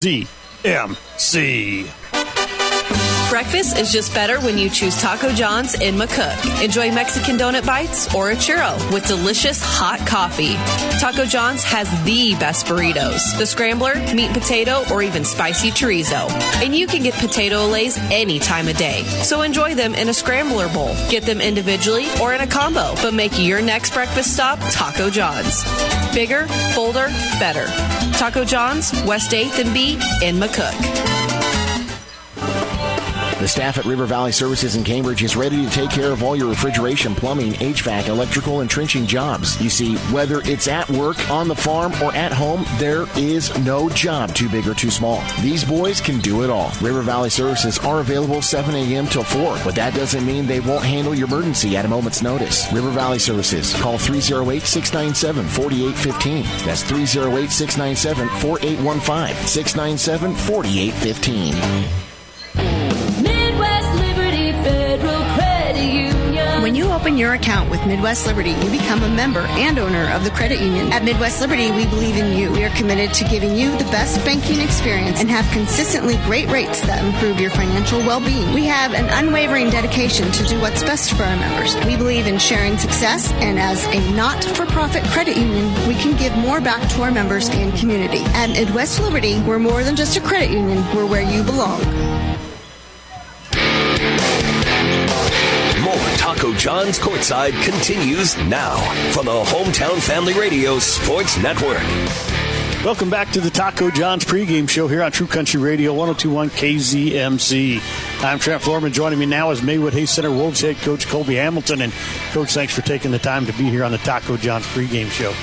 MHC. Breakfast is just better when you choose Taco John's in McCook. Enjoy Mexican donut bites or a churro with delicious hot coffee. Taco John's has the best burritos, the scrambler, meat potato, or even spicy chorizo. And you can get potato olays any time of day. So enjoy them in a scrambler bowl. Get them individually or in a combo, but make your next breakfast stop Taco John's. Bigger, bolder, better. Taco John's, West 8th and B in McCook. The staff at River Valley Services in Cambridge is ready to take care of all your refrigeration, plumbing, HVAC, electrical, and trenching jobs. You see, whether it's at work, on the farm, or at home, there is no job too big or too small. These boys can do it all. River Valley Services are available 7 a.m. till 4, but that doesn't mean they won't handle your emergency at a moment's notice. River Valley Services. Call 308-697-4815. That's 308-697-4815. 697-4815. When you open your account with Midwest Liberty, you become a member and owner of the credit union. At Midwest Liberty, we believe in you. We are committed to giving you the best banking experience and have consistently great rates that improve your financial well-being. We have an unwavering dedication to do what's best for our members. We believe in sharing success, and as a not-for-profit credit union, we can give more back to our members and community. At Midwest Liberty, we're more than just a credit union. We're where you belong. Taco John's Courtside continues now from the Hometown Family Radio Sports Network. Welcome back to the Taco John's pregame show here on True Country Radio 102.1 KZMC. I'm Trent Florman. Joining me now is Maywood Hayes Center Wolves head coach Colby Hamilton. And, Coach, thanks for taking the time to be here on the Taco John's pregame show.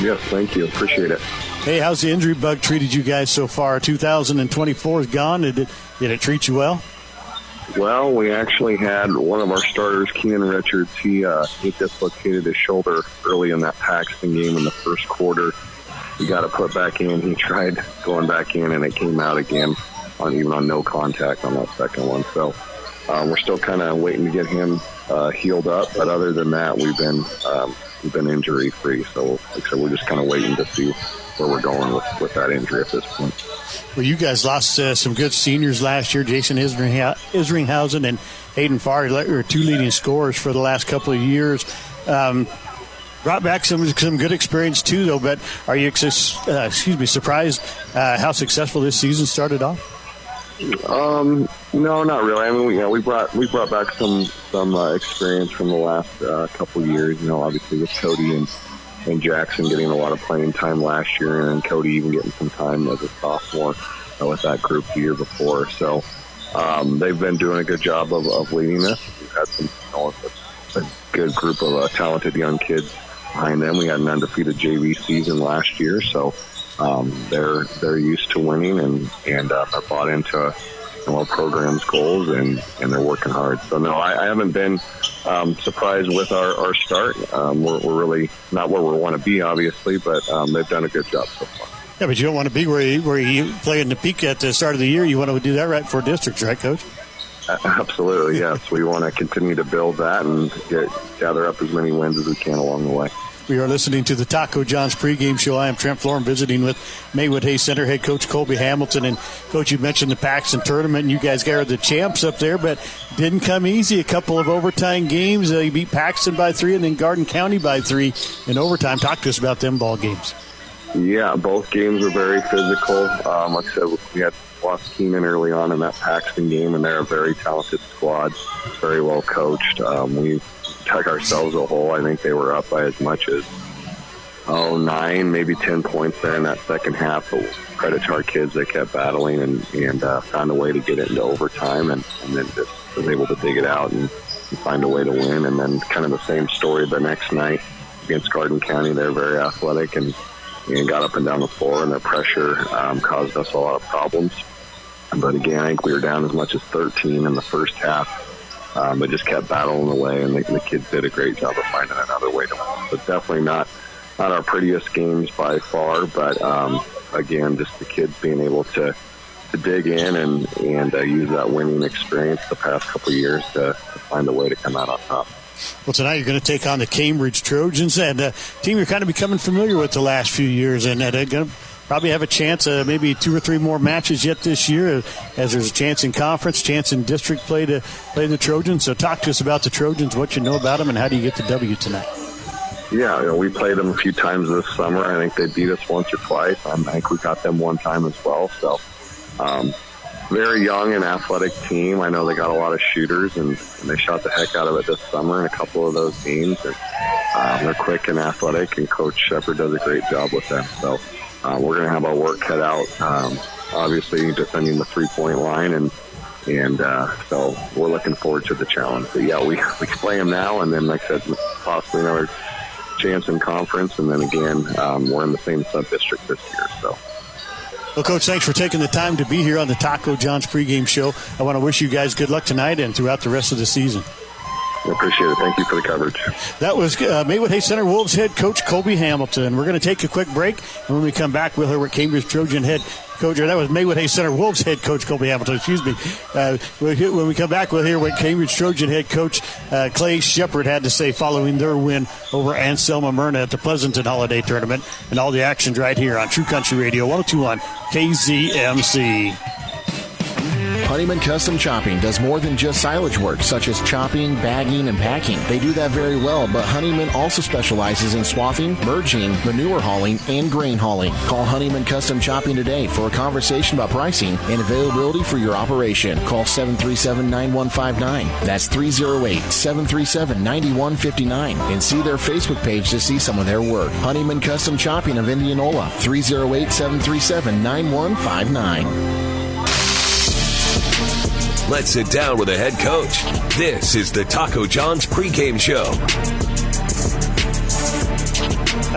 Yes, thank you. Appreciate it. Hey, how's the injury bug treated you guys so far? 2024 is gone. Did it treat you well? Well, we actually had one of our starters, Keenan Richards. He dislocated his shoulder early in that Paxton game in the first quarter. He got it put back in. He tried going back in, and it came out again even on no contact on that second one. So we're still kind of waiting to get him healed up. But other than that, we've been injury free. So like I said, we're just kind of waiting to see where we're going with that injury at this point. Well, you guys lost some good seniors last year. Jason Isringhausen and Hayden Farr are two leading scorers for the last couple of years. Brought back some good experience too, though. But are you surprised how successful this season started off? No, not really. I mean, we brought back some experience from the last couple of years. Obviously with Cody and Jackson getting a lot of playing time last year, and then Cody even getting some time as a sophomore with that group the year before. So they've been doing a good job of leading us. We've had a good group of talented young kids behind them. We had an undefeated JV season last year, so they're used to winning and are bought into our program's goals, and they're working hard. So no, I haven't been surprised with our start. We're really not where we want to be, obviously, but they've done a good job so far. Yeah, but you don't want to be where you play in the peak at the start of the year. You want to do that right for districts, right, Coach? Absolutely, yes. We want to continue to build that and gather up as many wins as we can along the way. We are listening to the Taco John's pregame show. I am Trent Florham, visiting with Maywood Hayes Center head coach Colby Hamilton. And, Coach, you mentioned the Paxton tournament, and you guys got the champs up there, but didn't come easy. A couple of overtime games. You beat Paxton by 3 and then Garden County by 3 in overtime. Talk to us about them ball games. Yeah, both games were very physical. Like I said, we had lost Keenan early on in that Paxton game, and they're a very talented squad, very well coached. We dug ourselves a hole. I think they were up by as much as 9, maybe 10 points there in that second half. But credit to our kids, they kept battling and found a way to get it into overtime, and then just was able to dig it out and find a way to win. And then kind of the same story the next night against Garden County. They're very athletic and got up and down the floor, and their pressure caused us a lot of problems. But again, I think we were down as much as 13 in the first half. But just kept battling away, and the kids did a great job of finding another way to win. But definitely not our prettiest games by far, but again, just the kids being able to dig in and use that winning experience the past couple of years to find a way to come out on top. Well, tonight you're going to take on the Cambridge Trojans, and a team you're kind of becoming familiar with the last few years, and going to probably have a chance, maybe 2 or 3 more matches yet this year, as there's a chance in conference, chance in district play to play the Trojans. So talk to us about the Trojans, what you know about them, and how do you get the W tonight? Yeah, we played them a few times this summer. I think they beat us once or twice. I think we got them one time as well. So, very young and athletic team. I know they got a lot of shooters, and they shot the heck out of it this summer in a couple of those games. And, they're quick and athletic, and Coach Shepard does a great job with them. So, we're going to have our work cut out. Obviously, defending the 3-point line, and so we're looking forward to the challenge. But yeah, we play them now, and then, like I said, possibly another chance in conference, and then again, we're in the same sub-district this year. So, well, Coach, thanks for taking the time to be here on the Taco John's pregame show. I want to wish you guys good luck tonight and throughout the rest of the season. I appreciate it. Thank you for the coverage. That was Maywood Hayes Center Wolves head coach Colby Hamilton. We're going to take a quick break, and when we come back, we'll hear what Cambridge Trojan head coach, or that was Maywood Hayes Center Wolves head coach Colby Hamilton, excuse me. When we come back, we'll hear what Cambridge Trojan head coach Clay Shepard had to say following their win over Anselma Myrna at the Pleasanton Holiday Tournament, and all the actions right here on True Country Radio 102.1 KZMC. Honeyman Custom Chopping does more than just silage work, such as chopping, bagging, and packing. They do that very well, but Honeyman also specializes in swathing, merging, manure hauling, and grain hauling. Call Honeyman Custom Chopping today for a conversation about pricing and availability for your operation. Call 737-9159. That's 308-737-9159. And see their Facebook page to see some of their work. Honeyman Custom Chopping of Indianola, 308-737-9159. Let's sit down with the head coach. This is the Taco John's pregame show.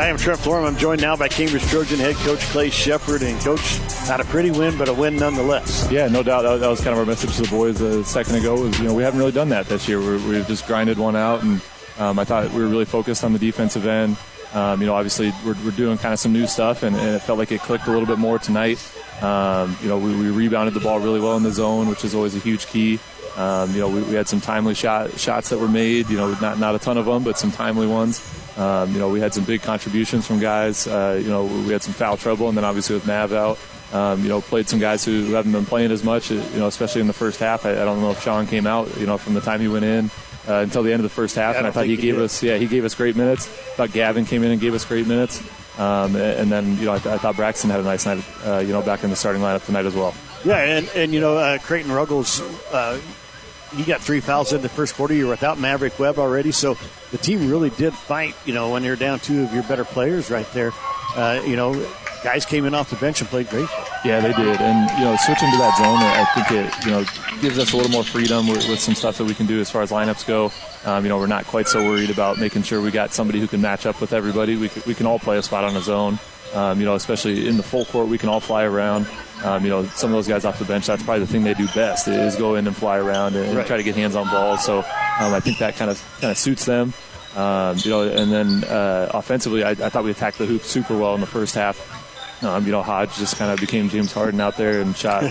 I am Trent Florham. I'm joined now by Cambridge Trojan head coach Clay Shepard. And, Coach, not a pretty win, but a win nonetheless. Yeah, no doubt. That was kind of our message to the boys a second ago. Was, we haven't really done that this year. We've just grinded one out, and I thought we were really focused on the defensive end. Obviously we're doing kind of some new stuff, and it felt like it clicked a little bit more tonight. We rebounded the ball really well in the zone, which is always a huge key. We had some timely shots that were made, not a ton of them, but some timely ones. We had some big contributions from guys. We had some foul trouble, and then obviously with Mav out, played some guys who haven't been playing as much, especially in the first half. I don't know if Sean came out, from the time he went in until the end of the first half, and I thought he gave us great minutes. I thought Gavin came in and gave us great minutes. And then, I thought Braxton had a nice night, back in the starting lineup tonight as well. Yeah, and Creighton Ruggles, he got 3 fouls in the first quarter. You're without Maverick Webb already, so the team really did fight, when you're down 2 of your better players right there. Guys came in off the bench and played great. Yeah, they did. And, switching to that zone, I think it, gives us a little more freedom with some stuff that we can do as far as lineups go. We're not quite so worried about making sure we got somebody who can match up with everybody. We can all play a spot on a zone. Especially in the full court, we can all fly around. Some of those guys off the bench, that's probably the thing they do best is go in and fly around and try to get hands on balls. So I think that kind of suits them. And then offensively, I thought we attacked the hoop super well in the first half. Hodge just kind of became James Harden out there and shot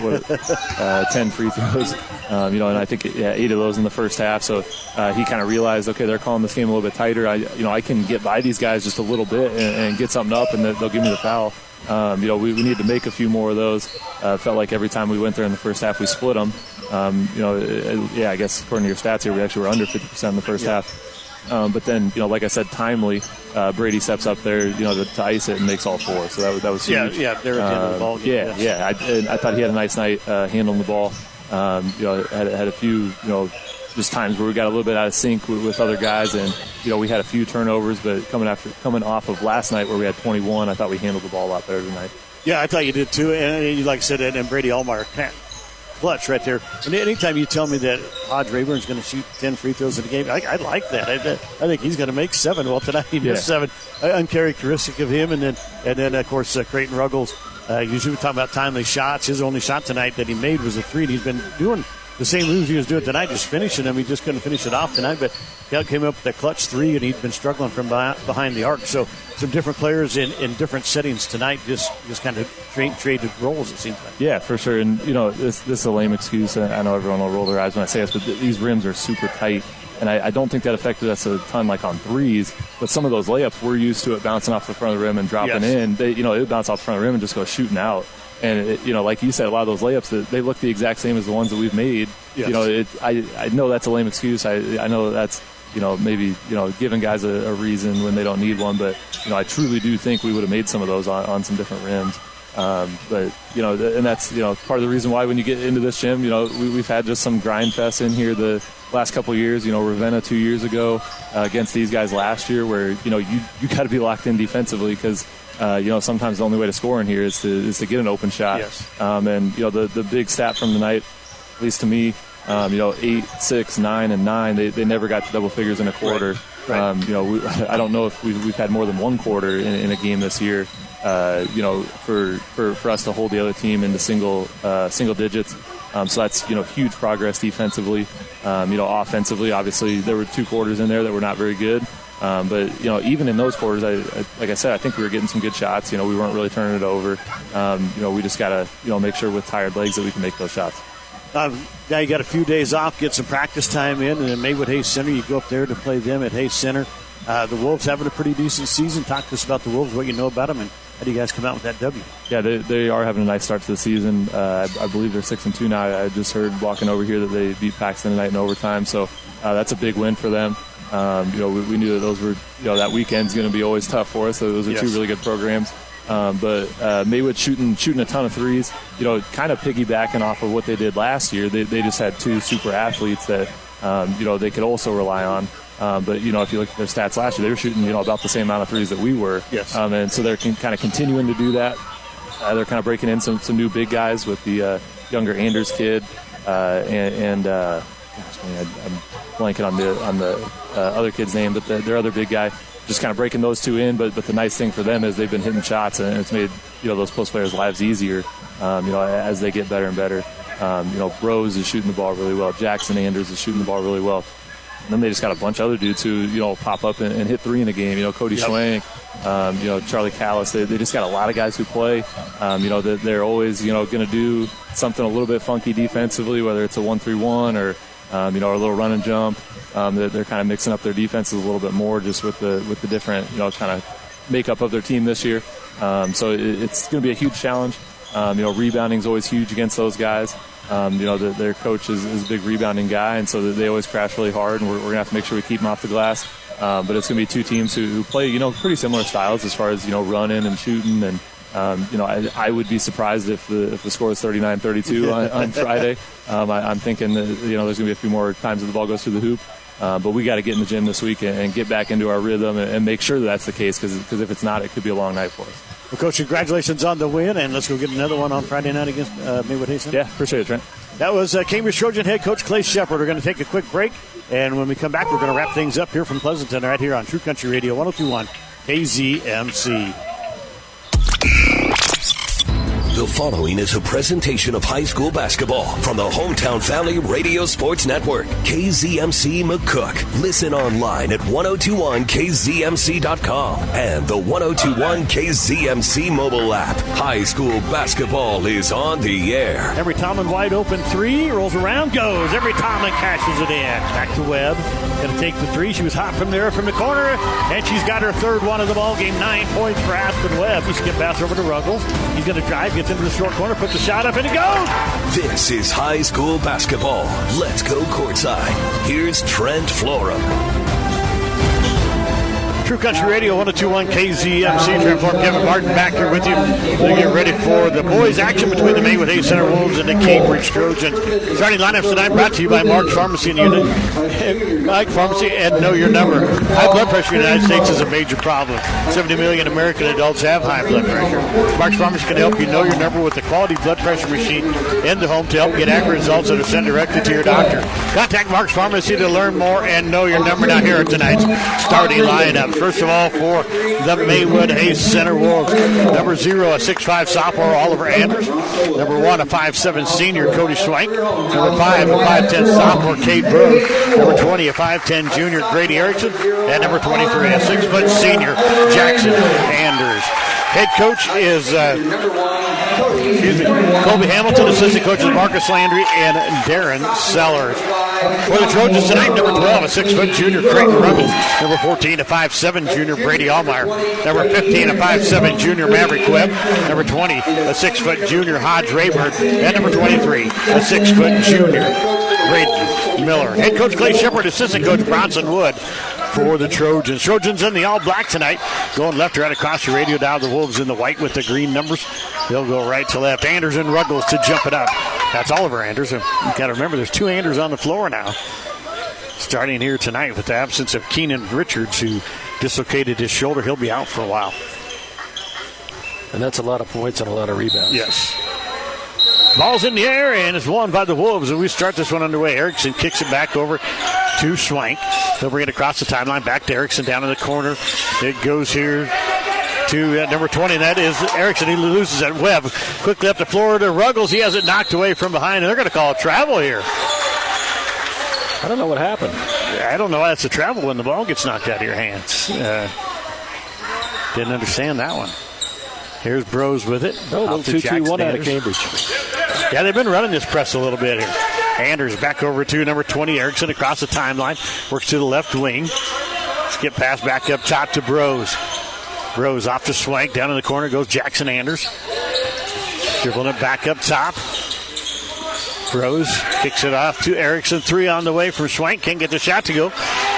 10 free throws. And I think 8 of those in the first half. So he kind of realized, okay, they're calling this game a little bit tighter. I can get by these guys just a little bit and get something up, and they'll give me the foul. We need to make a few more of those. Felt like every time we went there in the first half, we split them. I guess according to your stats here, we actually were under 50% in the first half. But then, like I said, timely, Brady steps up there, to ice it and makes all 4. So that was huge. Yeah, they're at the end of the ball game. I thought he had a nice night handling the ball. Had a few, just times where we got a little bit out of sync with other guys, and we had a few turnovers. But coming off of last night where we had 21, I thought we handled the ball a lot better tonight. Yeah, I thought you did too. And like I said, and Brady Allmeyer, clutch right there. And anytime you tell me that Hodge Rayburn's going to shoot 10 free throws in the game, I like that. I think he's going to make 7. Well, tonight he missed 7. Uncharacteristic of him. And then of course, Creighton Ruggles. Usually we talk about timely shots. His only shot tonight that he made was a 3. And he's been doing the same moves he was doing tonight, just finishing them. He just couldn't finish it off tonight. But he came up with that clutch 3, and he'd been struggling from behind the arc. So some different players in different settings tonight just kind of traded roles, it seems like. Yeah, for sure. And, this is a lame excuse. I know everyone will roll their eyes when I say this, but these rims are super tight. And I don't think that affected us a ton like on threes, but some of those layups, we're used to it bouncing off the front of the rim and dropping in. They, it would bounce off the front of the rim and just go shooting out. And, like you said, a lot of those layups, they look the exact same as the ones that we've made. Yes. I know that's a lame excuse. I know that's, maybe, giving guys a reason when they don't need one. But, I truly do think we would have made some of those on some different rims. But, and that's, part of the reason why when you get into this gym, we've had just some grind fest in here the last couple of years. Ravenna 2 years ago against these guys last year where, you got to be locked in defensively because, sometimes the only way to score in here is to get an open shot. Yes. And, the big stat from the night, at least to me, 8, 6, 9, and 9, they never got to double figures in a quarter. Right. I don't know if we've had more than one quarter in a game this year. For us to hold the other team into single digits. So that's, huge progress defensively. Offensively, obviously, there were 2 quarters in there that were not very good. But, even in those quarters, like I said, I think we were getting some good shots. We weren't really turning it over. We just got to, make sure with tired legs that we can make those shots. Now you got a few days off, get some practice time in, and then Maywood Hayes Center, you go up there to play them at Hayes Center. The Wolves having a pretty decent season. Talk to us about the Wolves, what you know about them, and how do you guys come out with that W? Yeah, they are having a nice start to the season. I believe they're 6-2 now. I just heard walking over here that they beat Paxton tonight in overtime, so that's a big win for them. We knew that those were, that weekend's going to be always tough for us. So those are 2 really good programs. But Maywood shooting a ton of threes, kind of piggybacking off of what they did last year. They just had 2 super athletes that, they could also rely on. But, if you look at their stats last year, they were shooting, about the same amount of threes that we were. Yes. And so they're kind of continuing to do that. They're kind of breaking in some new big guys with the younger Anders kid. I'm blanking on the other kid's name, but their other big guy. Just kind of breaking those 2 in, but the nice thing for them is they've been hitting shots, and it's made those post players' lives easier. As they get better and better. Rose is shooting the ball really well. Jackson Anders is shooting the ball really well. And then they just got a bunch of other dudes who pop up and hit 3 in a game. Cody Schwank, Charlie Callis. They just got a lot of guys who play. They're always going to do something a little bit funky defensively, whether it's a 1-3-1 or a little run and jump. They're kind of mixing up their defenses a little bit more just with the different, kind of makeup of their team this year. So it's going to be a huge challenge. Rebounding is always huge against those guys. Their coach is a big rebounding guy, and so they always crash really hard, and we're going to have to make sure we keep them off the glass. But it's going to be 2 teams who play, pretty similar styles as far as, running and shooting. And, I would be surprised if the score is 39-32 on Friday. I'm thinking that, there's going to be a few more times that the ball goes through the hoop. But we got to get in the gym this week and get back into our rhythm and make sure that's the case, because if it's not, it could be a long night for us. Well, Coach, congratulations on the win, and let's go get another one on Friday night against Maywood Hayes Center. Yeah, appreciate it, Trent. That was Cambridge Trojan head coach Clay Shepard. We're going to take a quick break, and when we come back, we're going to wrap things up here from Pleasanton right here on True Country Radio 102.1 KZMC. The following is a presentation of high school basketball from the Hometown Family Radio Sports Network, KZMC McCook. Listen online at 1021kzmc.com and the 1021 KZMC mobile app. High school basketball is on the air. Every Tomlin wide open 3, rolls around, goes. Every Tomlin cashes it in. Back to Webb. Going to take the 3. She was hot from there from the corner, and she's got her 3rd one of the ball game. 9 points for Aspen Webb. You skip pass over to Ruggles. He's going to drive, gets into the short corner, puts the shot up, and it goes! This is high school basketball. Let's go courtside. Here's Trent Florum. True Country Radio 102.1 KZMC. Trent Florum, Kevin Martin back here with you. They get ready for the boys' action between the Maywood Hayes Center Wolves and the Cambridge Trojans. Starting lineups tonight brought to you by Mark's Pharmacy and Mike Pharmacy and Know Your Number. High blood pressure in the United States is a major problem. 70 million American adults have high blood pressure. Mark's Pharmacy can help you know your number with a quality blood pressure machine in the home to help get accurate results that are sent directly to your doctor. Contact Mark's Pharmacy to learn more and know your number. Now here are tonight's starting lineups. First of all, for the Maywood Hayes Center Wolves, number 0, a 6'5" sophomore, Oliver Anders. Number 1, a 5'7" senior, Cody Schwank. Number 5, a 5'10" sophomore, Cade Brooks. Number 20, a 5'10" junior, Grady Erickson. And number 23, a 6' senior, Jackson Anders. Head coach is Colby Hamilton. Assistant coaches Marcus Landry and Darren Sellers. For the Trojans tonight, number 12, a 6-foot junior, Creighton Ruggles. Number 14, a 5'7" junior, Brady Allmeyer. Number 15, a 5'7" junior, Maverick Webb. Number 20, a 6-foot junior, Hodge Rayburn. And number 23, a 6-foot junior, Braden Miller. Head coach Clay Shepard, assistant coach Bronson Wood for the Trojans. Trojans in the all black tonight, going left to right across the radio dial. The Wolves in the white with the green numbers. They'll go right to left. Anders and Ruggles to jump it up. That's Oliver Anders. You've got to remember, there's 2 Anders on the floor now. Starting here tonight with the absence of Keenan Richards, who dislocated his shoulder. He'll be out for a while. And that's a lot of points and a lot of rebounds. Yes. Ball's in the air, and it's won by the Wolves. And we start this one underway. Erickson kicks it back over to Schwank. He'll bring it across the timeline, back to Erickson down in the corner. It goes here to number 20, and that is Erickson. He loses at Webb. Quickly up the floor to Ruggles. He has it knocked away from behind, and they're going to call a travel here. I don't know what happened. I don't know why it's a travel when the ball gets knocked out of your hands. Didn't understand that one. Here's Bros with it. Oh, little 2-2-1 out of Cambridge. Yeah, they've been running this press a little bit here. Anders back over to number 20, Erickson across the timeline. Works to the left wing. Skip pass back up top to Bros. Bros off to Swank. Down in the corner goes Jackson Anders. Dribbling it back up top. Bros kicks it off to Erickson. 3 on the way from Swank. Can't get the shot to go.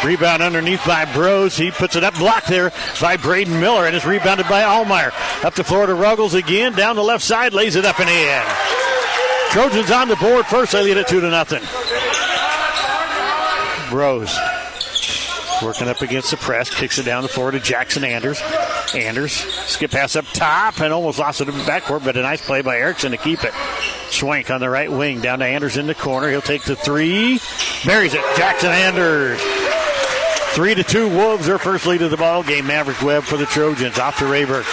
Rebound underneath by Bros. He puts it up. Blocked there by Braden Miller. And it's rebounded by Allmeyer. Up to Florida Ruggles again. Down the left side. Lays it up and in. Trojans on the board first. They lead it 2-0. Bros working up against the press. Kicks it down the floor to Jackson Anders. Anders, skip pass up top and almost lost it in the backcourt, but a nice play by Erickson to keep it. Schwank on the right wing, down to Anders in the corner. He'll take the 3. Buries it. Jackson Anders. 3-2 Wolves, their first lead of the ball game. Maverick Webb for the Trojans. Off to Rayburn.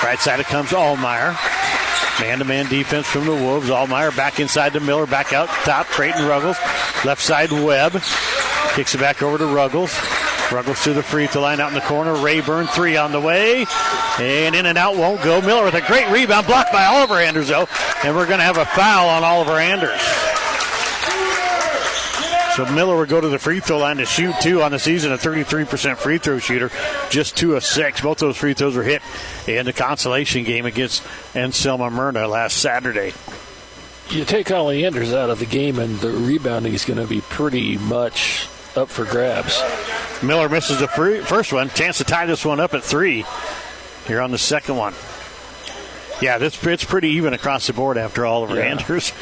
Right side it comes Allmeyer. Man-to-man defense from the Wolves. Allmeyer back inside to Miller. Back out top. Creighton Ruggles. Left side Webb. Kicks it back over to Ruggles. Ruggles to the free throw line out in the corner. Rayburn 3 on the way. And in and out won't go. Miller with a great rebound. Blocked by Oliver Anders, though. And we're going to have a foul on Oliver Anders. So Miller will go to the free throw line to shoot 2 on the season. A 33% free throw shooter. Just 2 of 6. Both those free throws were hit in the consolation game against Anselma Myrna last Saturday. You take Ollie Anders out of the game, and the rebounding is going to be pretty much up for grabs. Miller misses the first one. Chance to tie this one up at 3 here on the second one. Yeah, it's pretty even across the board after Oliver Anders.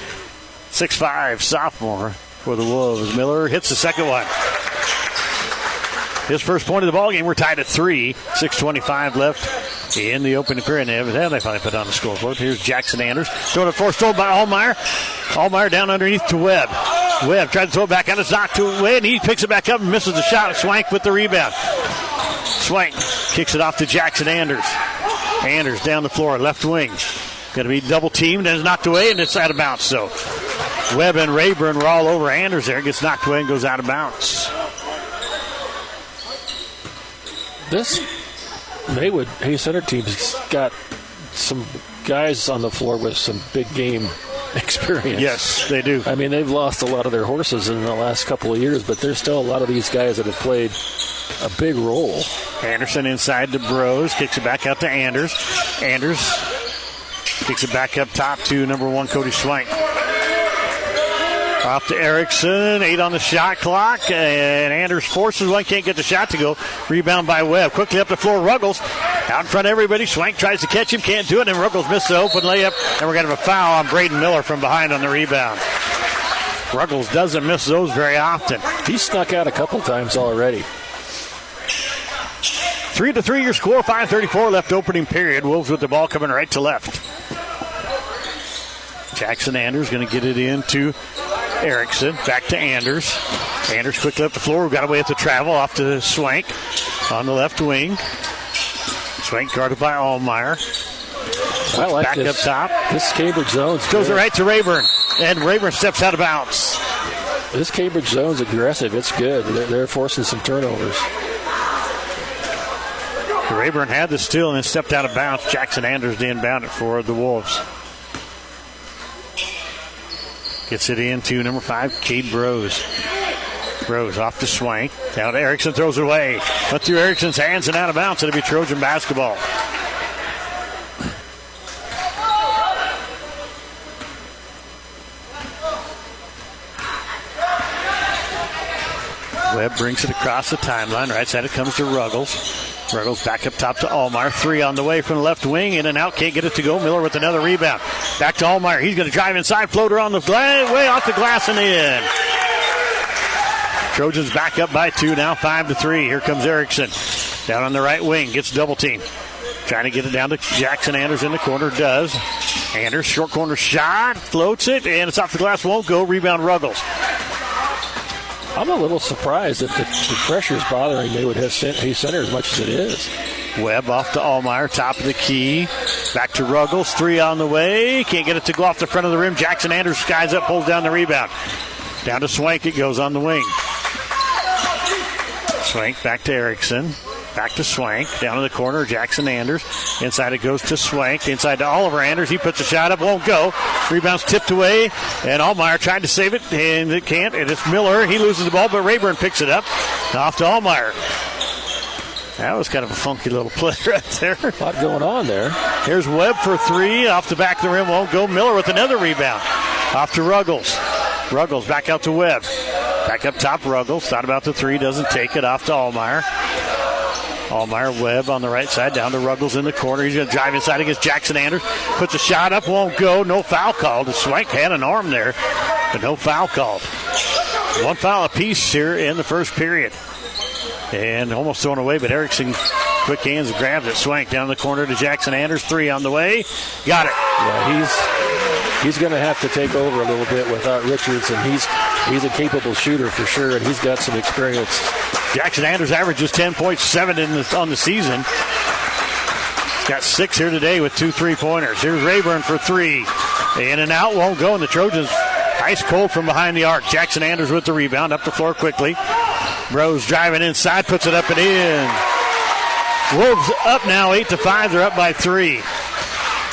6'5", sophomore for the Wolves. Miller hits the second one. His first point of the ball game. We're tied at 3. 6:25 left in the opening period. They finally put on the scoreboard. Here's Jackson Anders. Throwing it forced by Allmeyer. Allmeyer down underneath to Webb. Webb tried to throw it back out. It's knocked away, and he picks it back up and misses the shot. Swank with the rebound. Swank kicks it off to Jackson Anders. Anders down the floor, left wing. Going to be double teamed, and it's knocked away, and it's out of bounds. So Webb and Rayburn were all over Anders there. Gets knocked away and goes out of bounds. This Maywood Hayes Center team's got some guys on the floor with some big game experience. Yes, they do. I mean, they've lost a lot of their horses in the last couple of years, but there's still a lot of these guys that have played a big role. Anderson inside to Bros. Kicks it back out to Anders. Anders kicks it back up top to number 1, Cody Swank. Off to Erickson. 8 on the shot clock. And Anders forces one. Can't get the shot to go. Rebound by Webb. Quickly up the floor. Ruggles out in front of everybody. Swank tries to catch him. Can't do it. And Ruggles missed the open layup. And we're going to have a foul on Braden Miller from behind on the rebound. Ruggles doesn't miss those very often. He's snuck out a couple times already. 3-3 your score. 5:34 left opening period. Wolves with the ball coming right to left. Jackson Anders going to get it into Erickson. Back to Anders. Anders quickly up the floor. Got away with the travel. Off to Swank on the left wing. Swank guarded by Allmeyer. I like back this. up top. This Cambridge zone's goes good. It right to Rayburn. And Rayburn steps out of bounds. This Cambridge zone's aggressive. It's good. They're forcing some turnovers. Rayburn had the steal and then stepped out of bounds. Jackson Anders inbound it for the Wolves. Gets it into number 5, Cade Brose. Brose off to Swank. Down to Erickson, throws it away. But through Erickson's hands and out of bounds. It'll be Trojan basketball. Webb brings it across the timeline. Right side it comes to Ruggles. Ruggles back up top to Allmeyer. 3 on the way from the left wing. In and out. Can't get it to go. Miller with another rebound. Back to Allmeyer. He's going to drive inside. Floater on the way off the glass and in. Trojans back up by 2 now. 5-3. Here comes Erickson. Down on the right wing. Gets double team. Trying to get it down to Jackson Anders in the corner. Does. Anders, short corner shot. Floats it. And it's off the glass. Won't go. Rebound Ruggles. I'm a little surprised that the pressure is bothering Maywood Hayes Center as much as it is. Webb off to Allmeyer, top of the key. Back to Ruggles, 3 on the way. Can't get it to go off the front of the rim. Jackson Anders skies up, pulls down the rebound. Down to Swank, it goes on the wing. Swank back to Erickson. Back to Swank. Down in the corner, Jackson Anders. Inside it goes to Swank. Inside to Oliver Anders. He puts a shot up, won't go. Rebound's tipped away, and Allmeyer tried to save it, and it can't. And it's Miller. He loses the ball, but Rayburn picks it up. Off to Allmeyer. That was kind of a funky little play right there. A lot going on there. Here's Webb for 3. Off the back of the rim, won't go. Miller with another rebound. Off to Ruggles. Ruggles back out to Webb. Back up top, Ruggles. Thought about the 3, doesn't take it. Off to Allmeyer. Allmeyer, Webb on the right side, down to Ruggles in the corner. He's going to drive inside against Jackson Anders. Puts a shot up, won't go. No foul called. Swank had an arm there, but no foul called. 1 foul apiece here in the first period. And almost thrown away, but Erickson, quick hands, grabs it. Swank down the corner to Jackson Anders. 3 on the way. Got it. Yeah, he's going to have to take over a little bit without Richards, and he's a capable shooter for sure, and he's got some experience. Jackson Anders averages 10.7 on the season. Got 6 here today with 2 3-pointers. Here's Rayburn for 3. In and out, won't go, and the Trojans ice cold from behind the arc. Jackson Anders with the rebound, up the floor quickly. Rose driving inside, puts it up and in. Wolves up now, 8-5. They're up by 3.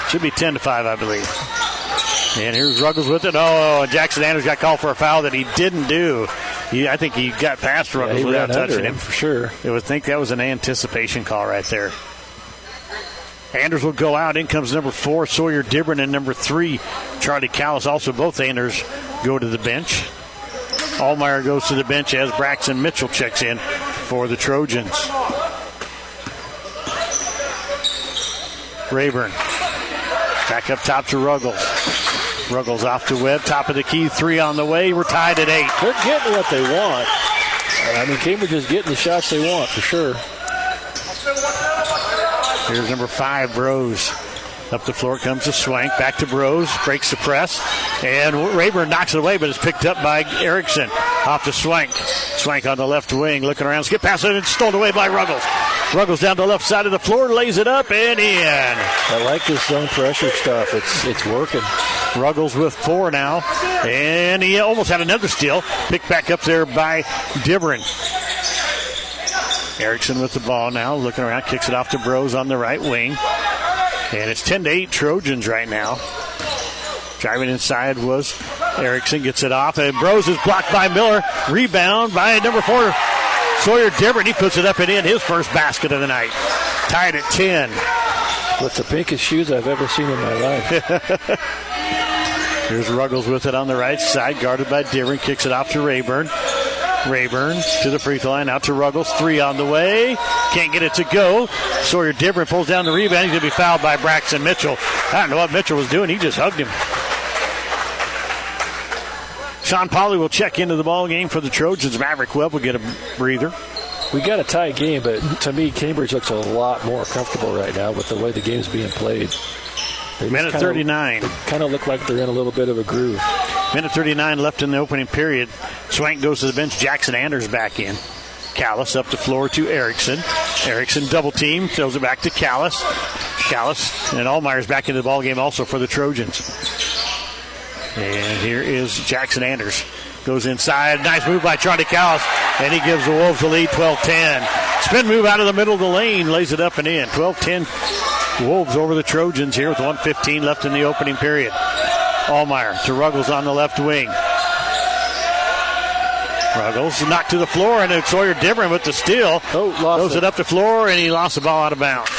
Should be 10-5, I believe. And here's Ruggles with it. Oh, Jackson Anders got called for a foul that he didn't do. I think he got past Ruggles without touching him. For sure. I would think that was an anticipation call right there. Anders will go out. In comes number 4, Sawyer Dibron, and number 3, Charlie Callis. Also, both Anders go to the bench. Allmeyer goes to the bench as Braxton Mitchell checks in for the Trojans. Rayburn back up top to Ruggles. Ruggles off to Webb, top of the key, 3 on the way. We're tied at 8. They're getting what they want. I mean, Cambridge is getting the shots they want for sure. Here's number 5, Brose. Up the floor comes to Swank. Back to Brose. Breaks the press. And Rayburn knocks it away, but it's picked up by Erickson. Off to Swank. Swank on the left wing, looking around. Skip past it and stolen away by Ruggles. Ruggles down the left side of the floor, lays it up and in. I like this zone pressure stuff. It's working. Ruggles with 4 now. And he almost had another steal. Picked back up there by Dibron. Erickson with the ball now, looking around, kicks it off to Brose on the right wing. And it's 10-8 Trojans right now. Driving inside was Erickson, gets it off, and Brose is blocked by Miller. Rebound by number 4, Sawyer Dibron. He puts it up and in, his first basket of the night. Tied at 10. With the pinkest shoes I've ever seen in my life. Here's Ruggles with it on the right side, guarded by Dibron. Kicks it off to Rayburn. Rayburn to the free throw line, out to Ruggles. 3 on the way. Can't get it to go. Sawyer Dibron pulls down the rebound. He's going to be fouled by Braxton Mitchell. I don't know what Mitchell was doing. He just hugged him. Sean Pauley will check into the ball game for the Trojans. Maverick Webb will get a breather. We got a tight game, but to me, Cambridge looks a lot more comfortable right now with the way the game's being played. Minute 39. They kind of look like they're in a little bit of a groove. Minute 39 left in the opening period. Swank goes to the bench. Jackson Anders back in. Callis up the floor to Erickson. Erickson double team, throws it back to Callis. Callis and Allmeyer's back into the ball game also for the Trojans. And here is Jackson Anders. Goes inside. Nice move by Charlie Callis. And he gives the Wolves the lead, 12-10. Spin move out of the middle of the lane. Lays it up and in. 12-10 Wolves over the Trojans here with 1:15 left in the opening period. Allmeyer to Ruggles on the left wing. Ruggles knocked to the floor, and it's Sawyer Dibron with the steal. Throws it up the floor, and he lost the ball out of bounds.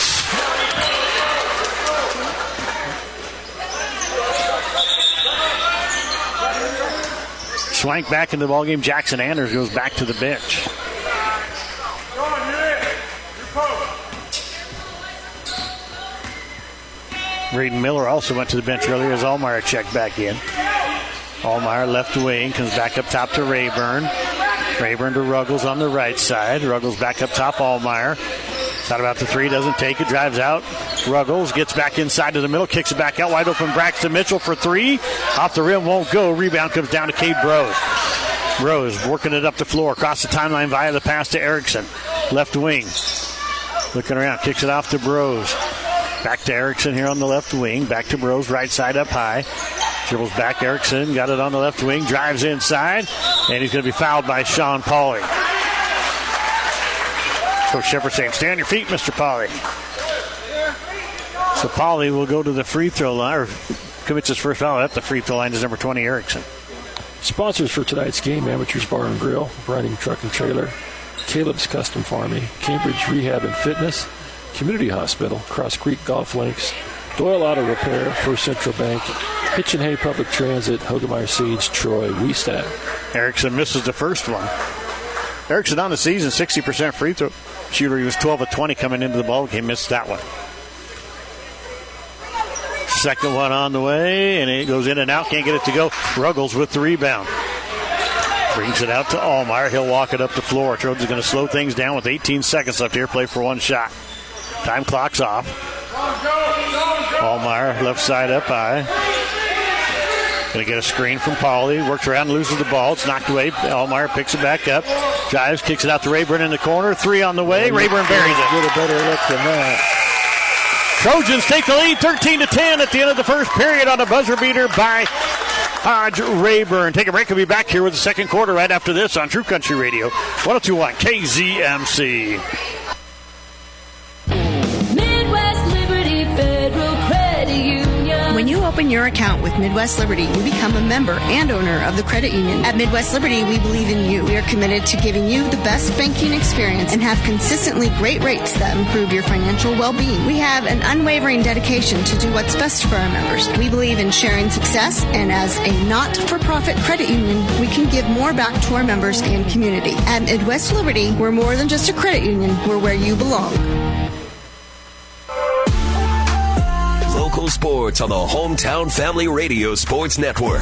Swank back into the ballgame. Jackson Anders goes back to the bench. Braden Miller also went to the bench earlier as Allmeyer checked back in. Allmeyer left wing, comes back up top to Rayburn. Rayburn to Ruggles on the right side. Ruggles back up top, Allmeyer. Thought about the three, doesn't take it, drives out. Ruggles gets back inside to the middle, kicks it back out, wide open Braxton Mitchell for three. Off the rim, won't go. Rebound comes down to Cade Brose. Brose working it up the floor, across the timeline via the pass to Erickson. Left wing. Looking around, kicks it off to Brose. Back to Erickson here on the left wing. Back to Brose, right side up high. Dribbles back, Erickson, got it on the left wing, drives inside, and he's going to be fouled by Sean Pauly. Coach Shepard saying, stay on your feet, Mr. Pauly. So Pauly will go to the free throw line, or commits his first foul at the free throw line is number 20, Erickson. Sponsors for tonight's game: Amateurs Bar and Grill, Running Truck and Trailer, Caleb's Custom Farming, Cambridge Rehab and Fitness, Community Hospital, Cross Creek Golf Links, Doyle Auto Repair, First Central Bank, Hitch and Hay Public Transit, Hogemeyer Seeds, Troy, Wiestat. Erickson misses the first one. Erickson on the season, 60% free throw shooter. He was 12 of 20 coming into the ball game. Missed that one. Second one on the way, and it goes in and out. Can't get it to go. Ruggles with the rebound. Brings it out to Allmeyer. He'll walk it up the floor. Trojans going to slow things down with 18 seconds left here. Play for one shot. Time clock's off. Allmeyer left side up high. Going to get a screen from Pauly. Works around, loses the ball. It's knocked away. Allmeyer picks it back up. Drives, kicks it out to Rayburn in the corner. Three on the way. Rayburn buries it. Get a better look than that. Trojans take the lead 13-10 at the end of the first period on a buzzer beater by Hodge Rayburn. Take a break. We'll be back here with the second quarter right after this on True Country Radio 102.1 KZMC. When you open your account with Midwest Liberty, you become a member and owner of the credit union. At Midwest Liberty, we believe in you. We are committed to giving you the best banking experience and have consistently great rates that improve your financial well-being. We have an unwavering dedication to do what's best for our members. We believe in sharing success, and as a not-for-profit credit union, we can give more back to our members and community. At Midwest Liberty, we're more than just a credit union. We're where you belong. Local sports on the Hometown Family Radio Sports Network.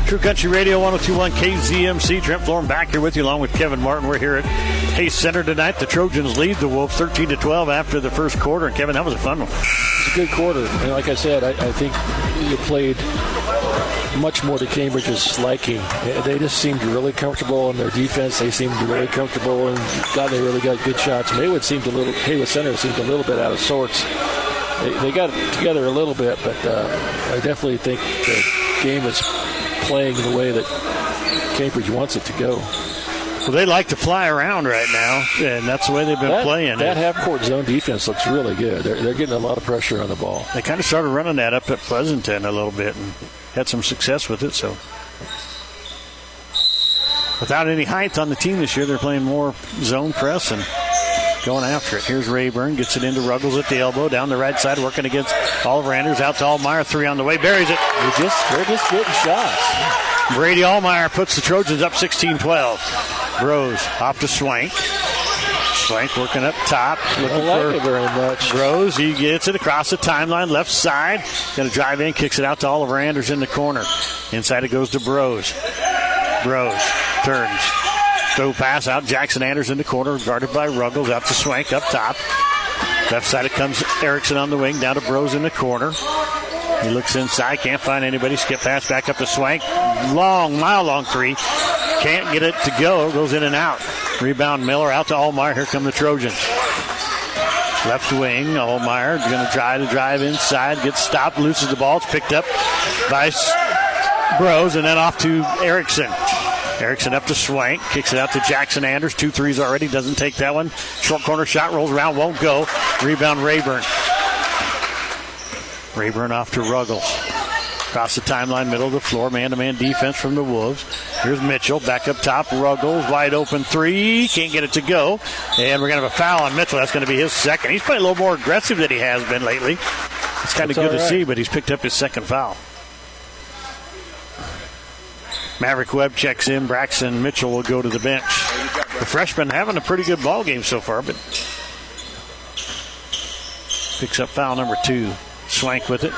True Country Radio 102.1 KZMC. Trent Florham back here with you along with Kevin Martin. We're here at Hayes Center tonight. The Trojans lead the Wolves 13-12 after the first quarter. And Kevin, that was a fun one. It was a good quarter. And like I said, I think you played much more to Cambridge's liking. They just seemed really comfortable in their defense. They seemed really comfortable, and God, they really got good shots. Haywood Center seemed a little bit out of sorts. They got it together a little bit, but I definitely think the game is playing the way that Cambridge wants it to go. Well, they like to fly around right now, and that's the way they've been playing. That half-court zone defense looks really good. They're getting a lot of pressure on the ball. They kind of started running that up at Pleasanton a little bit and had some success with it. So, without any height on the team this year, they're playing more zone press and going after it. Here's Rayburn, gets it into Ruggles at the elbow, down the right side, working against Oliver Anders, out to Allmeyer, three on the way, buries it. They're just getting shots. Brady Allmeyer puts the Trojans up 16-12. Rose off to Swank. Swank working up top. Looking for it very much. Rose, he gets it across the timeline, left side. Going to drive in, kicks it out to Oliver Anders in the corner. Inside it goes to Brose. Brose turns. Throw pass out. Jackson Anders in the corner, guarded by Ruggles. Out to Swank up top. Left side it comes Erickson on the wing, down to Brose in the corner. He looks inside, can't find anybody. Skip pass back up to Swank. Mile-long three. Can't get it to go. Goes in and out. Rebound Miller out to Allmeyer. Here come the Trojans. Left wing. Allmeyer going to try to drive inside. Gets stopped. Loses the ball. It's picked up by Brose. And then off to Erickson. Erickson up to Swank. Kicks it out to Jackson Anders. 2 threes already. Doesn't take that one. Short corner shot. Rolls around. Won't go. Rebound Rayburn. Rayburn off to Ruggles. Across the timeline, middle of the floor, man-to-man defense from the Wolves. Here's Mitchell, back up top. Ruggles, wide open three. Can't get it to go. And we're going to have a foul on Mitchell. That's going to be his second. He's playing a little more aggressive than he has been lately. It's kind of good to see, but he's picked up his second foul. Maverick Webb checks in. Braxton Mitchell will go to the bench. The freshman having a pretty good ball game so far, but picks up foul number 2. Swank with it.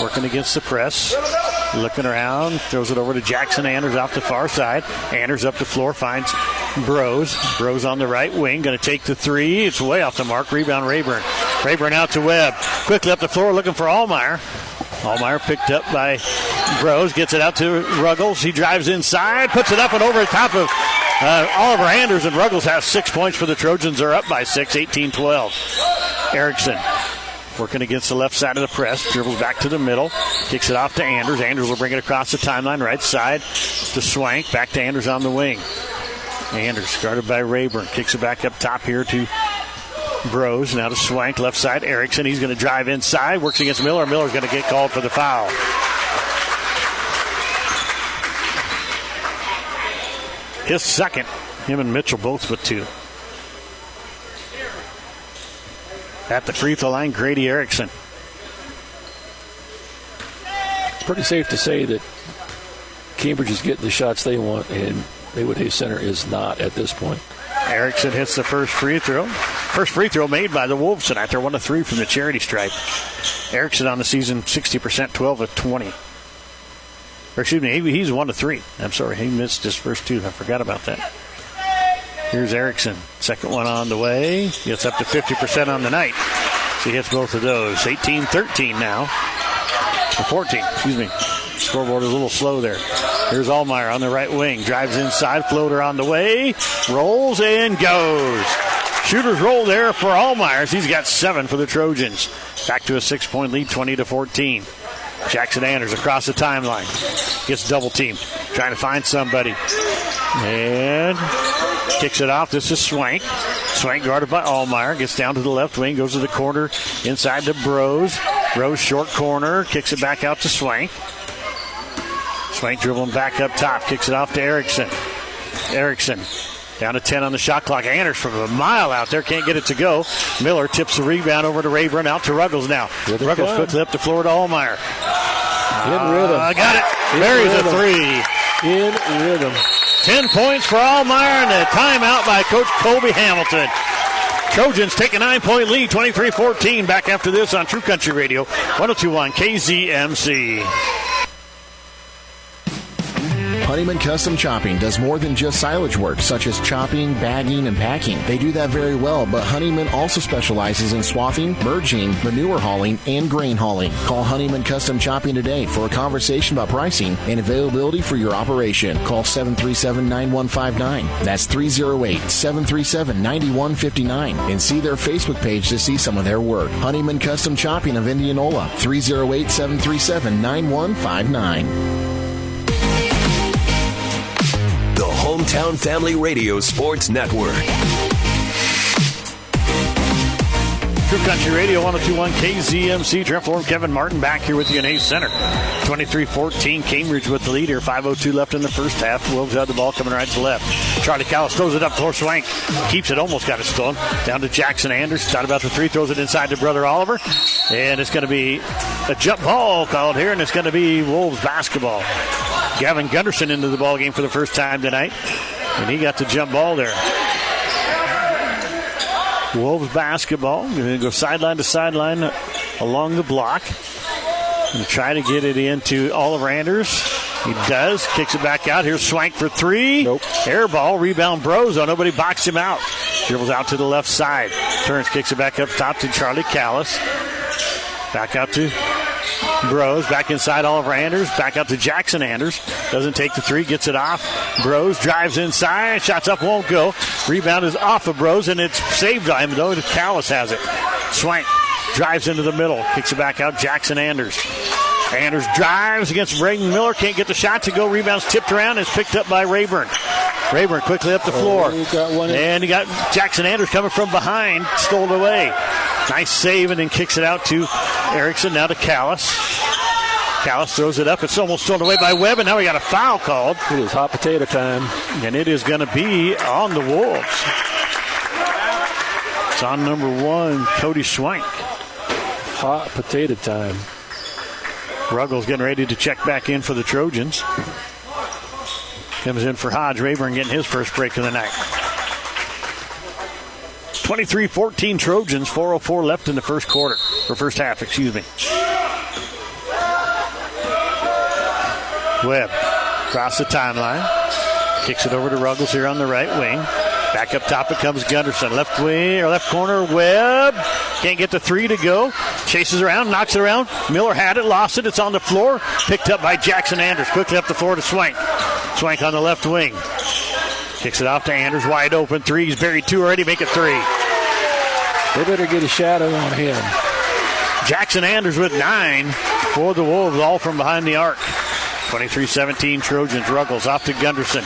Working against the press. Looking around. Throws it over to Jackson Anders off the far side. Anders up the floor. Finds Bros. Bros on the right wing. Going to take the three. It's way off the mark. Rebound Rayburn. Rayburn out to Webb. Quickly up the floor looking for Allmeyer. Allmeyer picked up by Bros. Gets it out to Ruggles. He drives inside. Puts it up and over the top of Oliver Anders. And Ruggles has 6 points for the Trojans. Are up by 6. 18-12. Erickson. Working against the left side of the press. Dribbles back to the middle. Kicks it off to Anders. Anders will bring it across the timeline. Right side to Swank. Back to Anders on the wing. Anders guarded by Rayburn. Kicks it back up top here to Bros. Now to Swank. Left side. Erickson. He's going to drive inside. Works against Miller. Miller's going to get called for the foul. His second. Him and Mitchell both with 2. At the free throw line, Grady Erickson. It's pretty safe to say that Cambridge is getting the shots they want, and Maywood Hayes Center is not at this point. Erickson hits the first free throw. First free throw made by the Wolves tonight. They're 1 of 3 from the charity stripe. Erickson on the season, 60%, 12 of 20. Or excuse me, he's 1 of 3. I'm sorry, he missed his first 2. I forgot about that. Here's Erickson. Second one on the way. Gets up to 50% on the night. So he hits both of those. 18-13 now. Or 14, excuse me. Scoreboard is a little slow there. Here's Allmeyer on the right wing. Drives inside. Floater on the way. Rolls and goes. Shooter's roll there for Allmeyer. He's got 7 for the Trojans. Back to a 6-point lead, 20-14. Jackson Anders across the timeline. Gets double teamed. Trying to find somebody. And kicks it off. This is Swank. Swank guarded by Allmeyer. Gets down to the left wing. Goes to the corner. Inside to Bros. Bros short corner. Kicks it back out to Swank. Swank dribbling back up top. Kicks it off to Erickson. Erickson down to 10 on the shot clock. Anders from a mile out there. Can't get it to go. Miller tips the rebound over to Rayburn. Out to Ruggles now. Ruggles quickly up the floor to Allmeyer. In rhythm. Got it. Buries a 3. In rhythm. 10 points for Allmeyer and a timeout by Coach Colby Hamilton. Trojans take a 9-point lead, 23-14. Back after this on True Country Radio, 102.1 KZMC. Honeyman Custom Chopping does more than just silage work, such as chopping, bagging, and packing. They do that very well, but Honeyman also specializes in swathing, merging, manure hauling, and grain hauling. Call Honeyman Custom Chopping today for a conversation about pricing and availability for your operation. Call 737-9159. That's 308-737-9159. And see their Facebook page to see some of their work. Honeyman Custom Chopping of Indianola, 308-737-9159. The Hometown Family Radio Sports Network. True Country Radio, 102.1 KZMC. Trent Florham, Kevin Martin back here with you in Hayes Center. 23-14, Cambridge with the lead here. 5:02 left in the first half. Wolves have the ball coming right to left. Charlie Callis throws it up for Swank. Keeps it, almost got it stolen. Down to Jackson Anders. Thought about the 3, throws it inside to Brother Oliver. And it's going to be a jump ball called here, and it's going to be Wolves basketball. Gavin Gunderson into the ball game for the first time tonight, and he got the jump ball there. Wolves basketball. Going to go sideline to sideline along the block and try to get it into Oliver Anders. He does. Kicks it back out. Here's Swank for 3. Nope. Air ball. Rebound Brozo. Nobody boxed him out. Dribbles out to the left side. Turns, kicks it back up top to Charlie Callis. Back out to Bros. Back inside Oliver Anders. Back out to Jackson Anders. Doesn't take the 3. Gets it off. Bros drives inside. Shots up won't go. Rebound is off of Bros, and it's saved by him, though. Callis has it. Swank drives into the middle. Kicks it back out. Jackson Anders. Anders drives against Braden Miller. Can't get the shot to go. Rebounds tipped around. It's picked up by Rayburn. Rayburn quickly up the floor. And he got Jackson Anders coming from behind. Stole it away. Nice save, and then kicks it out to Erickson now to Callis. Callis throws it up. It's almost thrown away by Webb, and now we got a foul called. It is hot potato time. And it is going to be on the Wolves. It's on number 1, Cody Schwank. Hot potato time. Ruggles getting ready to check back in for the Trojans. Comes in for Hodge. Rayburn getting his first break of the night. 23-14 Trojans, 4:04 left in the first quarter, or first half, excuse me. Webb across the timeline. Kicks it over to Ruggles here on the right wing. Back up top it comes Gunderson. Left wing or left corner, Webb. Can't get the 3 to go. Chases around, knocks it around. Miller had it, lost it. It's on the floor. Picked up by Jackson Anders. Quickly up the floor to Swank. Swank on the left wing. Kicks it off to Anders. Wide open 3. He's buried 2 already. Make it 3. They better get a shadow on him. Jackson Anders with 9 for the Wolves, all from behind the arc. 23-17 Trojans. Ruggles off to Gunderson.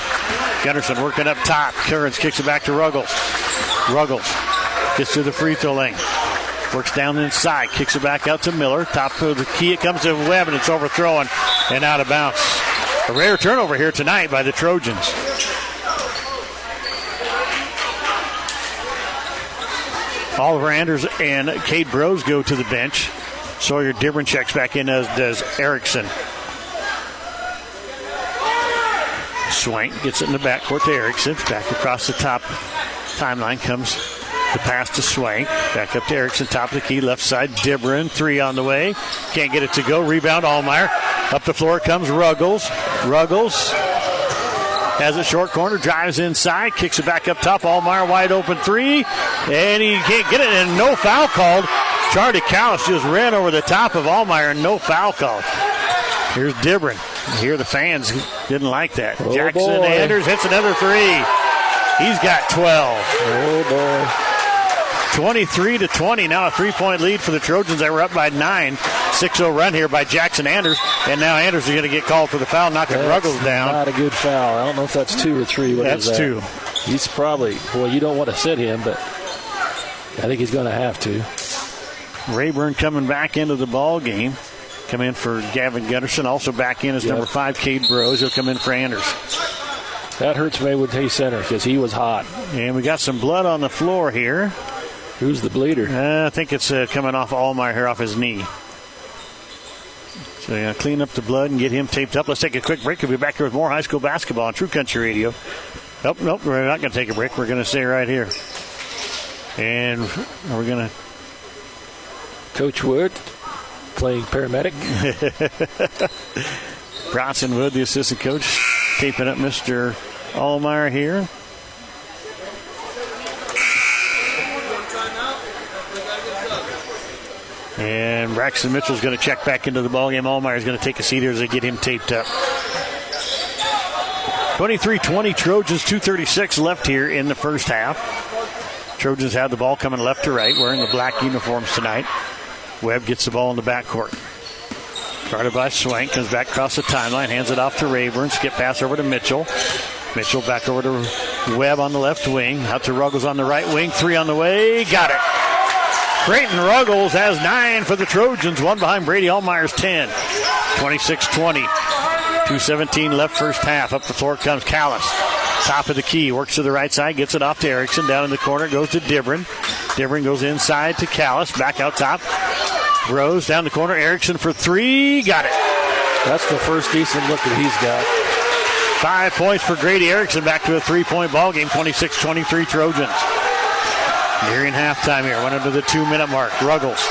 Gunderson working up top. Currens kicks it back to Ruggles. Ruggles gets to the free throw lane. Works down inside. Kicks it back out to Miller. Top of the key. It comes to Webb, and it's overthrown and out of bounds. A rare turnover here tonight by the Trojans. Oliver Anders and Cade Bros go to the bench. Sawyer Dibron checks back in, as does Erickson. Swank gets it in the backcourt to Erickson. Back across the top timeline comes the pass to Swank. Back up to Erickson, top of the key, left side. Dibron, 3 on the way. Can't get it to go. Rebound, Allmeyer. Up the floor comes Ruggles. Ruggles has a short corner, drives inside, kicks it back up top. Allmeyer wide open 3, and he can't get it, and no foul called. Charlie Callis just ran over the top of Allmeyer, and no foul called. Here's Dibron. Here the fans didn't like that. Oh, Jackson boy. Anders hits another 3. He's got 12. Oh, boy. 23-20. Now a 3-point lead for the Trojans. They were up by 9. 6-0 run here by Jackson Anders. And now Anders is going to get called for the foul, knocking Ruggles down. Not a good foul. I don't know if that's 2 or 3. That's 2. He's probably, well, you don't want to sit him, but I think he's going to have to. Rayburn coming back into the ball game. Come in for Gavin Gunderson. Also back in is number 5, Cade Bros. He'll come in for Anders. That hurts Maywood Hay Center because he was hot. And we got some blood on the floor here. Who's the bleeder? I think it's coming off Allmeyer here off his knee. So you're going to clean up the blood and get him taped up. Let's take a quick break. We'll be back here with more high school basketball on True Country Radio. Nope, we're not going to take a break. We're going to stay right here. And we're going to... Coach Wood playing paramedic. Bronson Wood, the assistant coach, taping up Mr. Allmeyer here. And Braxton Mitchell's going to check back into the ballgame. Allmeyer's going to take a seat here as they get him taped up. 23-20 Trojans, 2:36 left here in the first half. Trojans have the ball coming left to right, wearing the black uniforms tonight. Webb gets the ball in the backcourt. Started by Swank, comes back across the timeline, hands it off to Rayburn. Skip pass over to Mitchell. Mitchell back over to Webb on the left wing. Out to Ruggles on the right wing. 3 on the way. Got it. Creighton Ruggles has 9 for the Trojans. 1 behind Brady Allmeyer's 10. 26-20. 2:17 left first half. Up the floor comes Callis. Top of the key. Works to the right side. Gets it off to Erickson. Down in the corner. Goes to Dibron. Dibron goes inside to Callis. Back out top. Rose down the corner. Erickson for 3. Got it. That's the first decent look that he's got. 5 points for Grady Erickson. Back to a 3-point ball game. 26-23 Trojans. Nearing halftime here. Went under the 2-minute mark. Ruggles.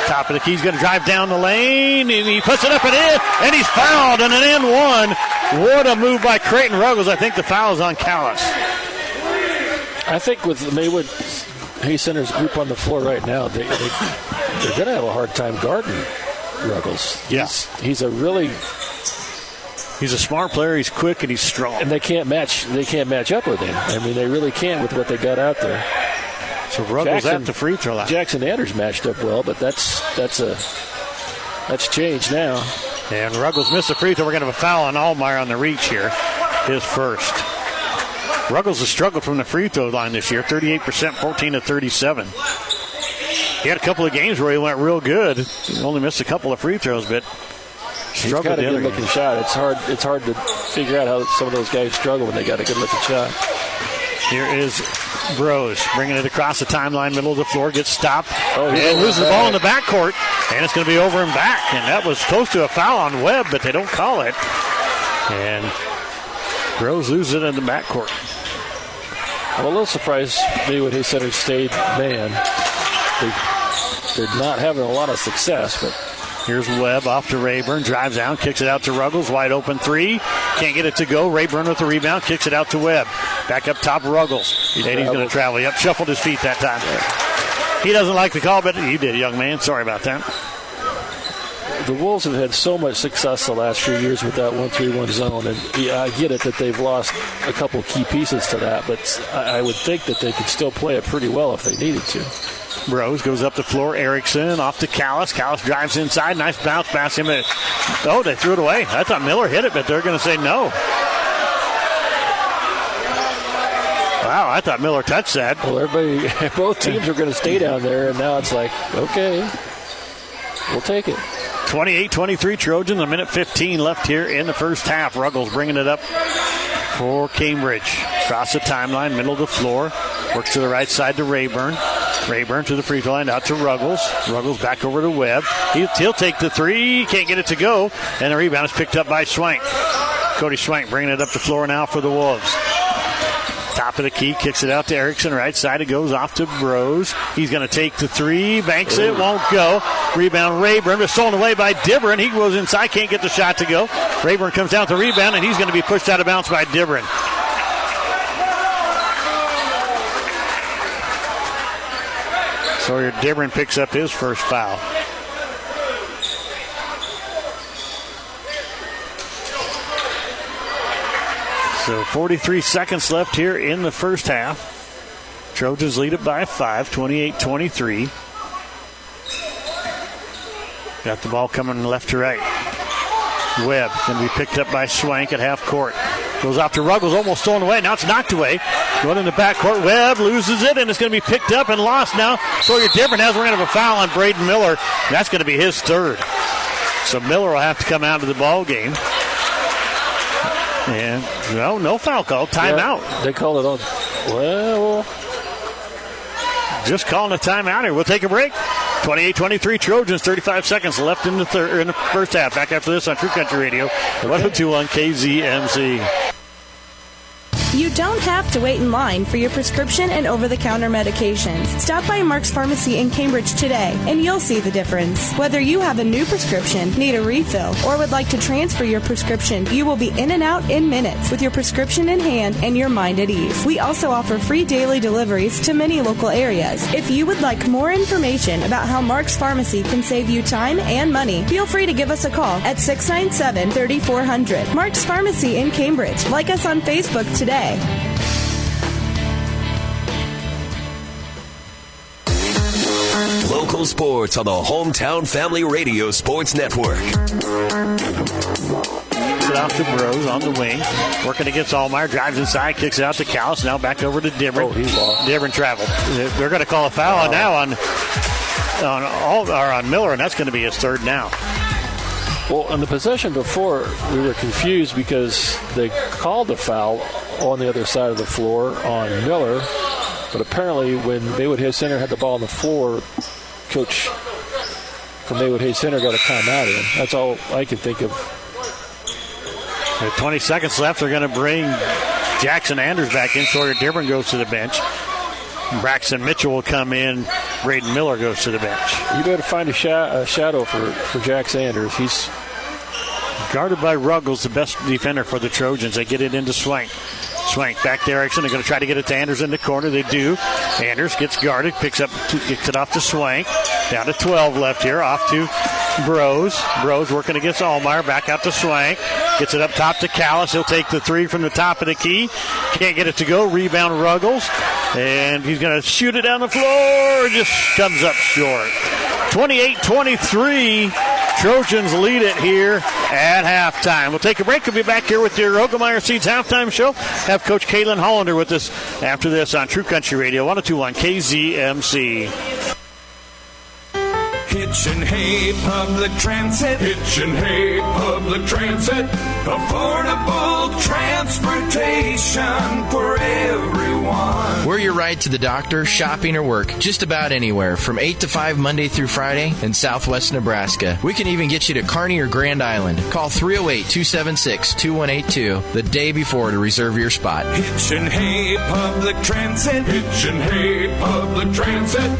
Top of the key. He's going to drive down the lane. And he puts it up and in. And he's fouled. And an N1. What a move by Creighton Ruggles. I think the foul is on Callis. I think with the Maywood Hay Center's group on the floor right now, they're going to have a hard time guarding Ruggles. Yeah. He's a smart player. He's quick and he's strong. And they can't match up with him. I mean, they really can't with what they got out there. So Ruggles at the free throw line. Jackson Anders matched up well, but that's changed now. And Ruggles missed the free throw. We're going to have a foul on Allmeyer on the reach here. His first. Ruggles has struggled from the free throw line this year. 38%, 14 to 37. He had a couple of games where he went real good. He only missed a couple of free throws, but he's got a good-looking shot. It's hard to figure out how some of those guys struggle when they got a good-looking shot. Here is Bros bringing it across the timeline, middle of the floor, gets stopped, and loses the ball in the backcourt, and it's going to be over and back. And that was close to a foul on Webb, but they don't call it. And Bros loses it in the backcourt. I'm a little surprised Maywood Hayes Center stayed man. They're not having a lot of success, but here's Webb off to Rayburn, drives down, kicks it out to Ruggles, wide open three, can't get it to go. Rayburn with the rebound, kicks it out to Webb. Back up top, Ruggles, and he's going to travel. Yep, shuffled his feet that time. He doesn't like the call, but you did, young man. Sorry about that. The Wolves have had so much success the last few years with that 1-3-1 zone, and I get it that they've lost a couple key pieces to that, but I would think that they could still play it pretty well if they needed to. Rose goes up the floor. Erickson off to Callis. Callis drives inside. Nice bounce pass him. Oh, they threw it away. I thought Miller hit it, but they're going to say no. Wow, I thought Miller touched that. Well, both teams are going to stay down there, and now it's like, okay, we'll take it. 28-23 Trojans, a minute 15 left here in the first half. Ruggles bringing it up for Cambridge. Across the timeline, middle of the floor. Works to the right side to Rayburn. Rayburn to the free throw line, out to Ruggles. Ruggles back over to Webb. He'll take the three, can't get it to go, and the rebound is picked up by Schwank. Cody Schwank bringing it up the floor now for the Wolves. Top of the key, kicks it out to Erickson. Right side, it goes off to Bros. He's going to take the three, banks it, won't go. Rebound Rayburn, but stolen away by Dibburn. He goes inside, can't get the shot to go. Rayburn comes down with the rebound, and he's going to be pushed out of bounds by Dibburn. Sawyer Dibburn picks up his first foul. So 43 seconds left here in the first half. Trojans lead it by 5, 28-23. Got the ball coming left to right. Webb going to be picked up by Schwank at half court. Goes off to Ruggles, almost stolen away. Now it's knocked away. Going in the backcourt. Webb loses it, and it's going to be picked up and lost now. Sawyer Dibburn has we're going to have a foul on Braden Miller. That's going to be his third. So Miller will have to come out of the ball game. And no foul call. Timeout. Yeah, they called it on. Well, just calling a timeout here. We'll take a break. 28-23 Trojans, 35 seconds left in the first half. Back after this on True Country Radio, 102.1 KZMC. You don't have to wait in line for your prescription and over-the-counter medications. Stop by Mark's Pharmacy in Cambridge today, and you'll see the difference. Whether you have a new prescription, need a refill, or would like to transfer your prescription, you will be in and out in minutes with your prescription in hand and your mind at ease. We also offer free daily deliveries to many local areas. If you would like more information about how Mark's Pharmacy can save you time and money, feel free to give us a call at 697-3400. Mark's Pharmacy in Cambridge. Like us on Facebook today. Local sports on the Hometown Family Radio Sports Network. It off to Bros on the wing. Working against Allmeyer. Drives inside. Kicks it out to Callis. Now back over to Dibburn. Dibburn traveled. They're going to call a foul now on Miller, and that's going to be his third now. Well, in the possession before, we were confused because they called the foul on the other side of the floor on Miller. But apparently when Maywood Hayes Center had the ball on the floor, Coach from Maywood Hayes Center got a timeout in. That's all I can think of. With 20 seconds left, they're going to bring Jackson Anders back in. Sawyer Dibburn goes to the bench. Braxton Mitchell will come in. Braden Miller goes to the bench. You better find a shadow for Jack Sanders. He's guarded by Ruggles, the best defender for the Trojans. They get it into Swank. Swank back to Erickson. They're going to try to get it to Anders in the corner. They do. Anders gets guarded, kicks it off to Swank. Down to 12 left here. Off to Bros. Bros working against Allmeyer. Back out to Swank. Gets it up top to Callis. He'll take the three from the top of the key. Can't get it to go. Rebound Ruggles. And he's going to shoot it down the floor. Just comes up short. 28-23. Trojans lead it here at halftime. We'll take a break. We'll be back here with your Ogemeyer Seeds halftime show. Have Coach Caitlin Hollander with us after this on True Country Radio, 102.1 KZMC. Hitch and Hay Public Transit. Hitch and Hay Public Transit. Affordable transportation for everyone. We're your ride to the doctor, shopping, or work, just about anywhere, from 8 to 5 Monday through Friday in Southwest Nebraska. We can even get you to Kearney or Grand Island. Call 308-276-2182 the day before to reserve your spot. Hitch and Hay Public Transit. Hitch and Hay Public Transit.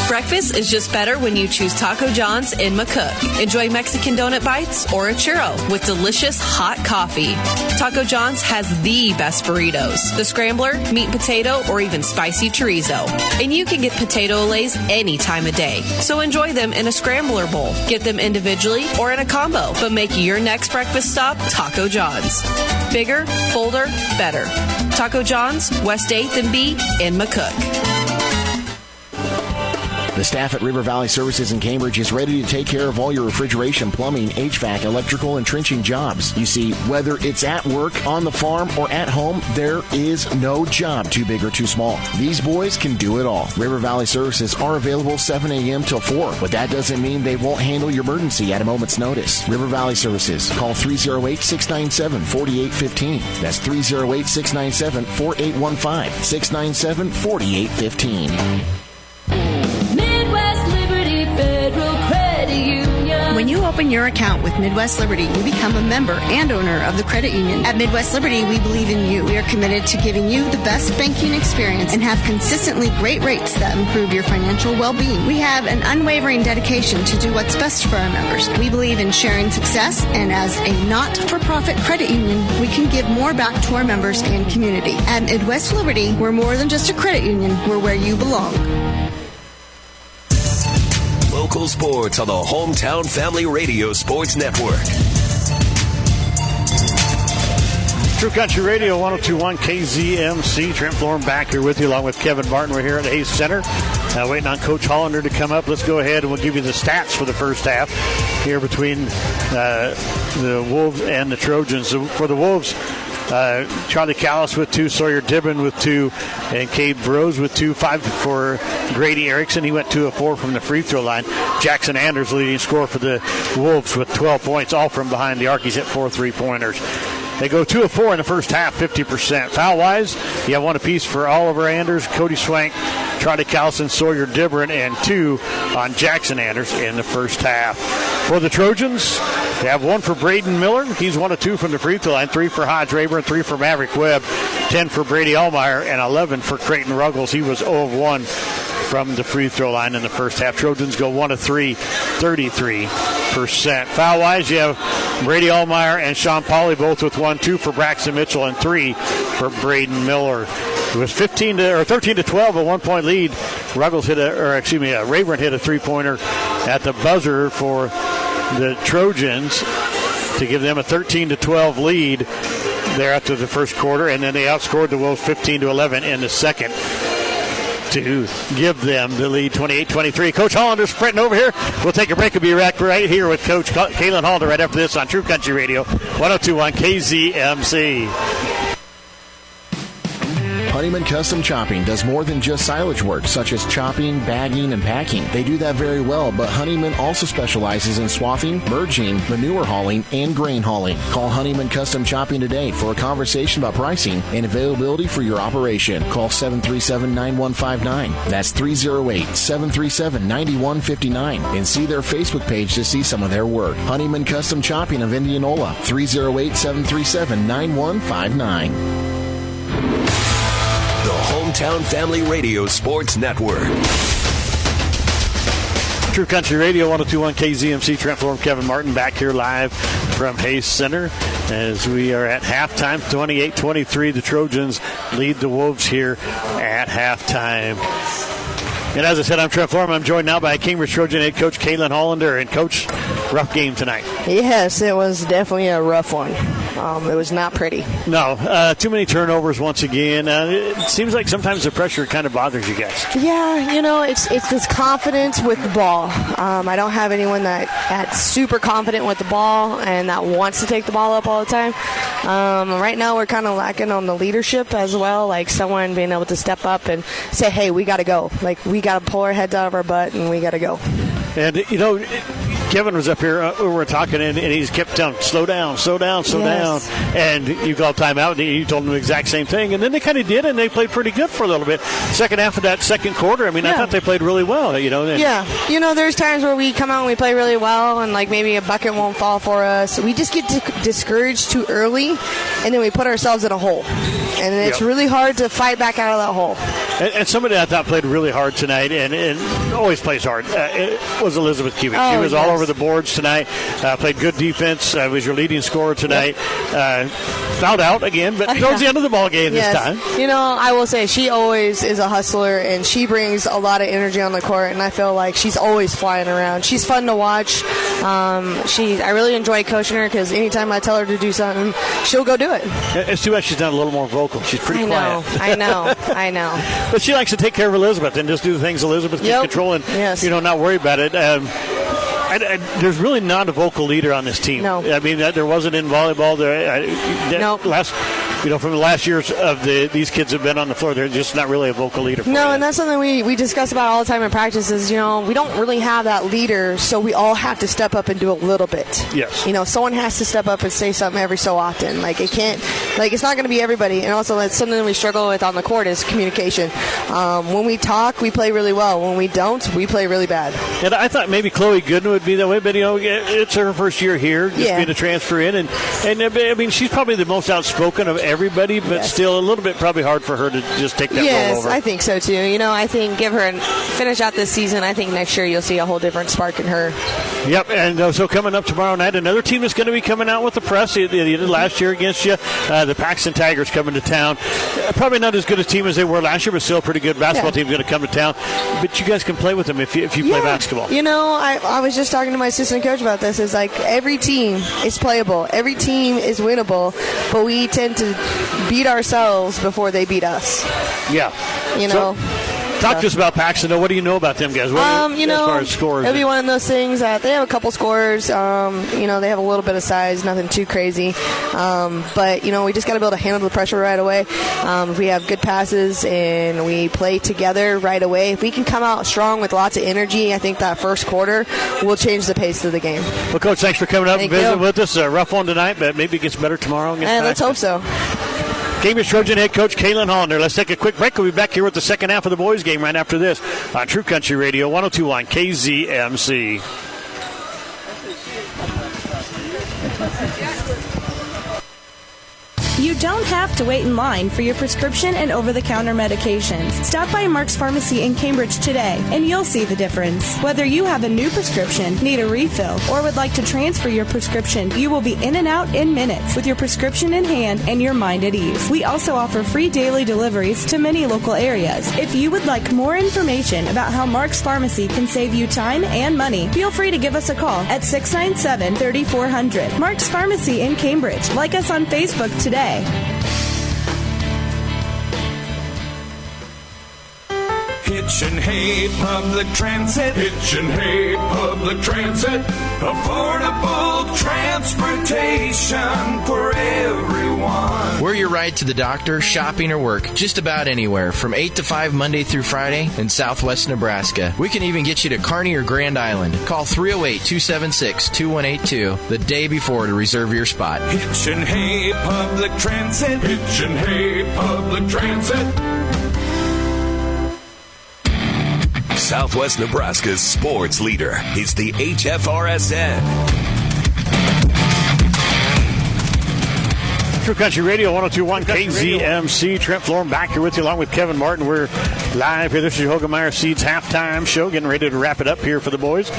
Breakfast is just better when you choose Taco John's in McCook. Enjoy Mexican donut bites or a churro with delicious hot coffee. Taco John's has the best burritos, the scrambler, meat potato, or even spicy chorizo. And you can get potato olays any time of day. So enjoy them in a scrambler bowl. Get them individually or in a combo, but make your next breakfast stop Taco John's. Bigger, bolder, better. Taco John's, West 8th and B in McCook. The staff at River Valley Services in Cambridge is ready to take care of all your refrigeration, plumbing, HVAC, electrical, and trenching jobs. You see, whether it's at work, on the farm, or at home, there is no job too big or too small. These boys can do it all. River Valley Services are available 7 a.m. till 4, but that doesn't mean they won't handle your emergency at a moment's notice. River Valley Services. Call 308-697-4815. That's 308-697-4815. 697-4815. When you open your account with Midwest Liberty, you become a member and owner of the credit union. At Midwest Liberty, we believe in you. We are committed to giving you the best banking experience and have consistently great rates that improve your financial well-being. We have an unwavering dedication to do what's best for our members. We believe in sharing success, and as a not-for-profit credit union, we can give more back to our members and community. At Midwest Liberty, we're more than just a credit union. We're where you belong. Local sports on the Hometown Family Radio Sports Network. True Country Radio 102.1 KZMC. Trent Florin back here with you along with Kevin Martin. We're here at Hayes Center. Waiting on Coach Hollander to come up. Let's go ahead and we'll give you the stats for the first half here between the Wolves and the Trojans. So for the Wolves, Charlie Callis with 2, Sawyer Dibben with 2, and Cade Bros with 2. 5 for Grady Erickson. He went 2 of 4 from the free throw line. Jackson Anders leading scorer for the Wolves with 12 points, all from behind the arc. He's hit 4 3-pointers. They go 2 of 4 in the first half, 50%. Foul-wise, you have 1 apiece for Oliver Anders, Cody Swank, Charlie Callison, Sawyer Dibben, and 2 on Jackson Anders in the first half. For the Trojans, they have 1 for Braden Miller. He's 1 of 2 from the free throw line, 3 for Hodge Rayburn, 3 for Maverick Webb, 10 for Brady Allmeyer, and 11 for Creighton Ruggles. He was 0 of 1 from the free throw line in the first half. Trojans go 1 of 3, 33%. Foul-wise, you have Brady Allmeyer and Sean Pauley both with 1, 2 for Braxton Mitchell, and 3 for Braden Miller. It was 13 to 12, a 1-point lead. Rayburn hit a 3-pointer at the buzzer for the Trojans to give them a 13 to 12 lead there after the first quarter, and then they outscored the Wolves 15 to 11 in the second to give them the lead 28-23. Coach Hollander sprinting over here. We'll take a break and be right here with Coach Kalen Hollander right after this on True Country Radio 102.1 KZMC. Honeyman Custom Chopping does more than just silage work, such as chopping, bagging, and packing. They do that very well, but Honeyman also specializes in swathing, merging, manure hauling, and grain hauling. Call Honeyman Custom Chopping today for a conversation about pricing and availability for your operation. Call 737-9159. That's 308-737-9159. And see their Facebook page to see some of their work. Honeyman Custom Chopping of Indianola, 308-737-9159. The Hometown Family Radio Sports Network. True Country Radio 102.1 KZMC. Trent Florin, Kevin Martin back here live from Hayes Center as we are at halftime. 28-23. The Trojans lead the Wolves here at halftime. And as I said, I'm Trent Florin. I'm joined now by Cambridge Trojan head coach Kalen Hollander. And Coach, rough game tonight. Yes, it was definitely a rough one. It was not pretty. No, too many turnovers once again. It seems like sometimes the pressure kind of bothers you guys. Yeah, it's this confidence with the ball. I don't have anyone that's super confident with the ball and that wants to take the ball up all the time. Right now we're kind of lacking on the leadership as well, like someone being able to step up and say, hey, we got to go. Like, we got to pull our heads out of our butt and we got to go. And, Kevin was up here, we were talking, and he just kept telling, slow down. Yes. And you called timeout, and you told them the exact same thing. And then they kind of did, and they played pretty good for a little bit. Second half of that second quarter, I thought they played really well. Yeah. There's times where we come out and we play really well, and, like, maybe a bucket won't fall for us. We just get discouraged too early, and then we put ourselves in a hole. And it's really hard to fight back out of that hole. And somebody I thought played really hard tonight, and always plays hard, it was Elizabeth Kubik. She was all over the boards tonight, played good defense, was your leading scorer tonight. Fouled out again, but towards the end of the ball game this time. I will say she always is a hustler, and she brings a lot of energy on the court, and I feel like she's always flying around. She's fun to watch. I really enjoy coaching her because anytime I tell her to do something, she'll go do it. It's too bad she's not a little more vocal. She's pretty quiet. I know. But she likes to take care of Elizabeth and just do the things Elizabeth can control and not worry about it. There's really not a vocal leader on this team. No. There wasn't in volleyball. From the last years of these kids have been on the floor, they're just not really a vocal leader. And that's something we discuss about all the time in practice is, we don't really have that leader, so we all have to step up and do a little bit. Yes. Someone has to step up and say something every so often. Like, it can't, it's not going to be everybody. And also, that's something we struggle with on the court is communication. When we talk, we play really well. When we don't, we play really bad. And I thought maybe Chloe Gooden would be that way, but, it's her first year here, just being a transfer in. And she's probably the most outspoken of everybody, but still a little bit probably hard for her to just take that role over. Yes, I think so too. I think give her finish out this season. I think next year you'll see a whole different spark in her. Yep, and so coming up tomorrow night, another team that's going to be coming out with the press. They did last year against you. The Paxton Tigers coming to town. Probably not as good a team as they were last year, but still a pretty good basketball team going to come to town. But you guys can play with them if you play basketball. I was just talking to my assistant coach about this. It's like every team is playable. Every team is winnable, but we tend to beat ourselves before they beat us. Yeah. Talk to us about Paxton. What do you know about them guys? As far as scores, it'll be one of those things that they have a couple scores. They have a little bit of size, nothing too crazy. But we just got to be able to handle the pressure right away. If we have good passes and we play together right away, if we can come out strong with lots of energy, I think that first quarter will change the pace of the game. Well, Coach, thanks for coming up and visiting with us. A rough one tonight, but maybe it gets better tomorrow. Let's hope so. Cambridge Trojan head coach Kaylin Hollander. Let's take a quick break. We'll be back here with the second half of the boys' game right after this on True Country Radio 102.1 KZMC. You don't have to wait in line for your prescription and over-the-counter medications. Stop by Mark's Pharmacy in Cambridge today, and you'll see the difference. Whether you have a new prescription, need a refill, or would like to transfer your prescription, you will be in and out in minutes with your prescription in hand and your mind at ease. We also offer free daily deliveries to many local areas. If you would like more information about how Mark's Pharmacy can save you time and money, feel free to give us a call at 697-3400. Mark's Pharmacy in Cambridge. Like us on Facebook today. Hitch and Hay Public Transit. Hitch and Hay Public Transit. Affordable transportation for everyone. We're your ride to the doctor, shopping, or work, just about anywhere, from 8 to 5 Monday through Friday in Southwest Nebraska. We can even get you to Kearney or Grand Island. Call 308-276-2182 the day before to reserve your spot. Hitch and Hay Public Transit. Hitch and Hay Public Transit. Southwest Nebraska's sports leader is the HFRSN. True Country Radio 102.1 KZMC. Trent Florham back here with you along with Kevin Martin. We're live here. This is your Hogemeyer Seeds halftime show. Getting ready to wrap it up here for the boys.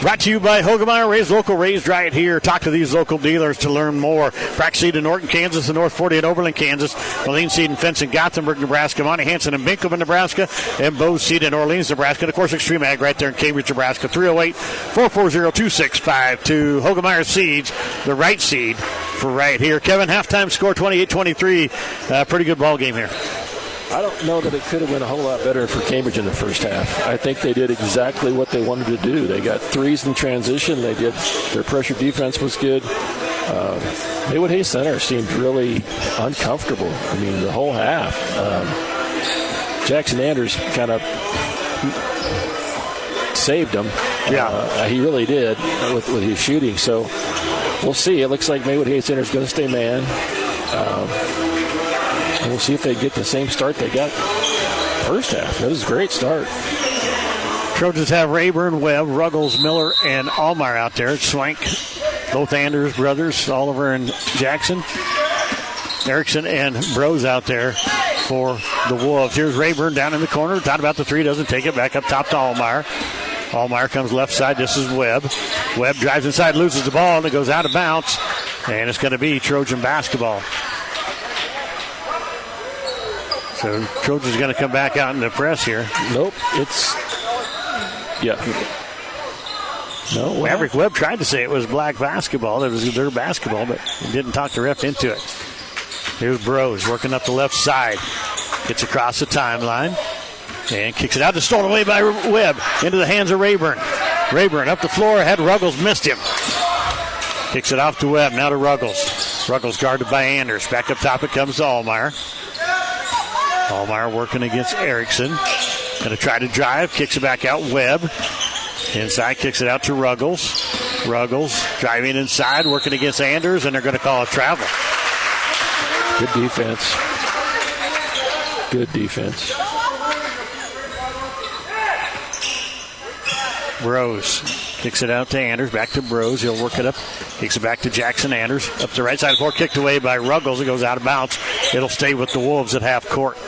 Brought to you by Hogemeyer, raised local, raised right here. Talk to these local dealers to learn more. Frac Seed in Norton, Kansas, and North 40 in Oberlin, Kansas. Moline Seed and Fence in Gothenburg, Nebraska. Monty Hansen and Binkham in Nebraska. And Bose Seed in Orleans, Nebraska. And, of course, Extreme Ag right there in Cambridge, Nebraska. 308-440-2652. Hogemeyer Seeds, the right seed left, right here. Kevin, halftime score 28-23. Pretty good ball game here. I don't know that it could have been a whole lot better for Cambridge in the first half. I think they did exactly what they wanted to do. They got threes in transition. Their pressure defense was good. Maywood Hayes Center seemed really uncomfortable. I mean, the whole half. Jackson Anders kind of saved them. Yeah, he really did with his shooting. So we'll see. It looks like Maywood Hayes Center is going to stay man. We'll see if they get the same start they got first half. That was a great start. Trojans have Rayburn, Webb, Ruggles, Miller, and Allmeyer out there. Swank, both Anders brothers, Oliver and Jackson. Erickson and Bros out there for the Wolves. Here's Rayburn down in the corner. Thought about the three, doesn't take it. Back up top to Allmeyer. Allmeyer comes left side. This is Webb. Webb drives inside, loses the ball, and it goes out of bounds. And it's going to be Trojan basketball. So Trojan's going to come back out in the press here. Nope, No, Maverick Webb tried to say it was black basketball. It was their basketball, but he didn't talk the ref into it. Here's Bros working up the left side. Gets across the timeline and kicks it out. It's stolen away by Webb into the hands of Rayburn. Rayburn up the floor. Had Ruggles, missed him. Kicks it off to Webb. Now to Ruggles. Ruggles guarded by Anders. Back up top it comes to Allmeyer. Allmeyer working against Erickson. Going to try to drive. Kicks it back out. Webb. Inside, kicks it out to Ruggles. Ruggles driving inside, working against Anders, and they're going to call a travel. Good defense. Good defense. Bros kicks it out to Anders. Back to Bros. He'll work it up. Kicks it back to Jackson Anders. Up the right side of the floor. Kicked away by Ruggles. It goes out of bounds. It'll stay with the Wolves at half court.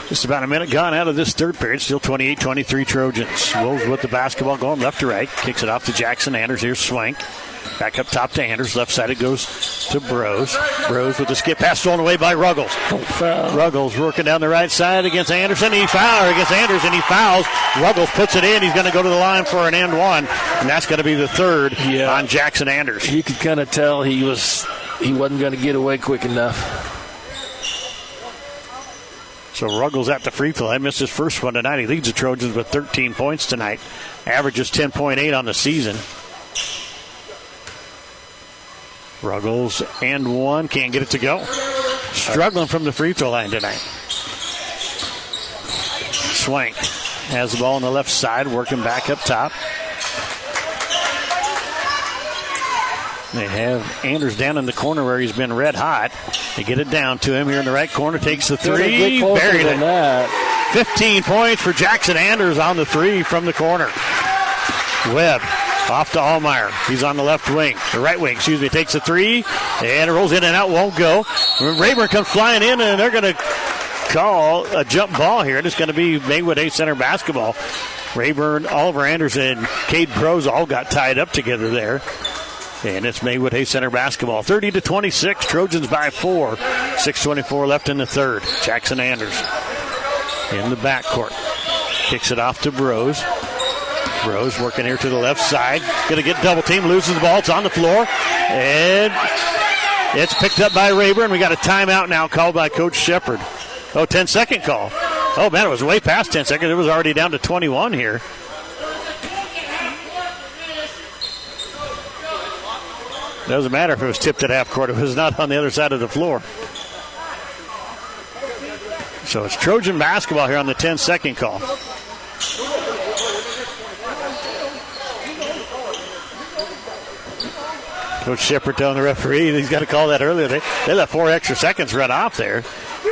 Just about a minute gone out of this third period. Still 28-23 Trojans. Wolves with the basketball going left to right. Kicks it off to Jackson Anders. Here's Swank. Back up top to Anders. Left side it goes to Bros. Bros with the skip pass stolen away by Ruggles. Ruggles working down the right side against Anderson. He fouls. Ruggles puts it in. He's going to go to the line for an and one. And that's going to be the third on Jackson Anders. You could kind of tell he wasn't going to get away quick enough. So Ruggles at the free throw. I missed his first one tonight. He leads the Trojans with 13 points tonight. Averages 10.8 on the season. Ruggles and one. Can't get it to go. Struggling from the free throw line tonight. Swank has the ball on the left side, working back up top. They have Anders down in the corner where he's been red hot. They get it down to him here in the right corner. Takes the three. Buried it. 15 points for Jackson Anders on the three from the corner. Webb off to Allmeyer. He's on the left wing. The right wing, takes the three. And it rolls in and out. Won't go. Rayburn comes flying in, and they're going to call a jump ball here. It's going to be Maywood Hayes Center basketball. Rayburn, Oliver Anderson, Cade Bros all got tied up together there. And it's Maywood Hayes Center basketball. 30-26. Trojans by 4. 6:24 left in the third. Jackson Anders in the backcourt. Kicks it off to Bros. Bros working here to the left side. Going to get double team. Loses the ball. It's on the floor. And it's picked up by Rayburn. We got a timeout now called by Coach Shepard. 10-second call. Oh, man, it was way past 10 seconds. It was already down to 21 here. Doesn't matter if it was tipped at half court. It was not on the other side of the floor. So it's Trojan basketball here on the 10-second call. Coach Shepard telling the referee he's got to call that earlier. They let 4 extra seconds run off there.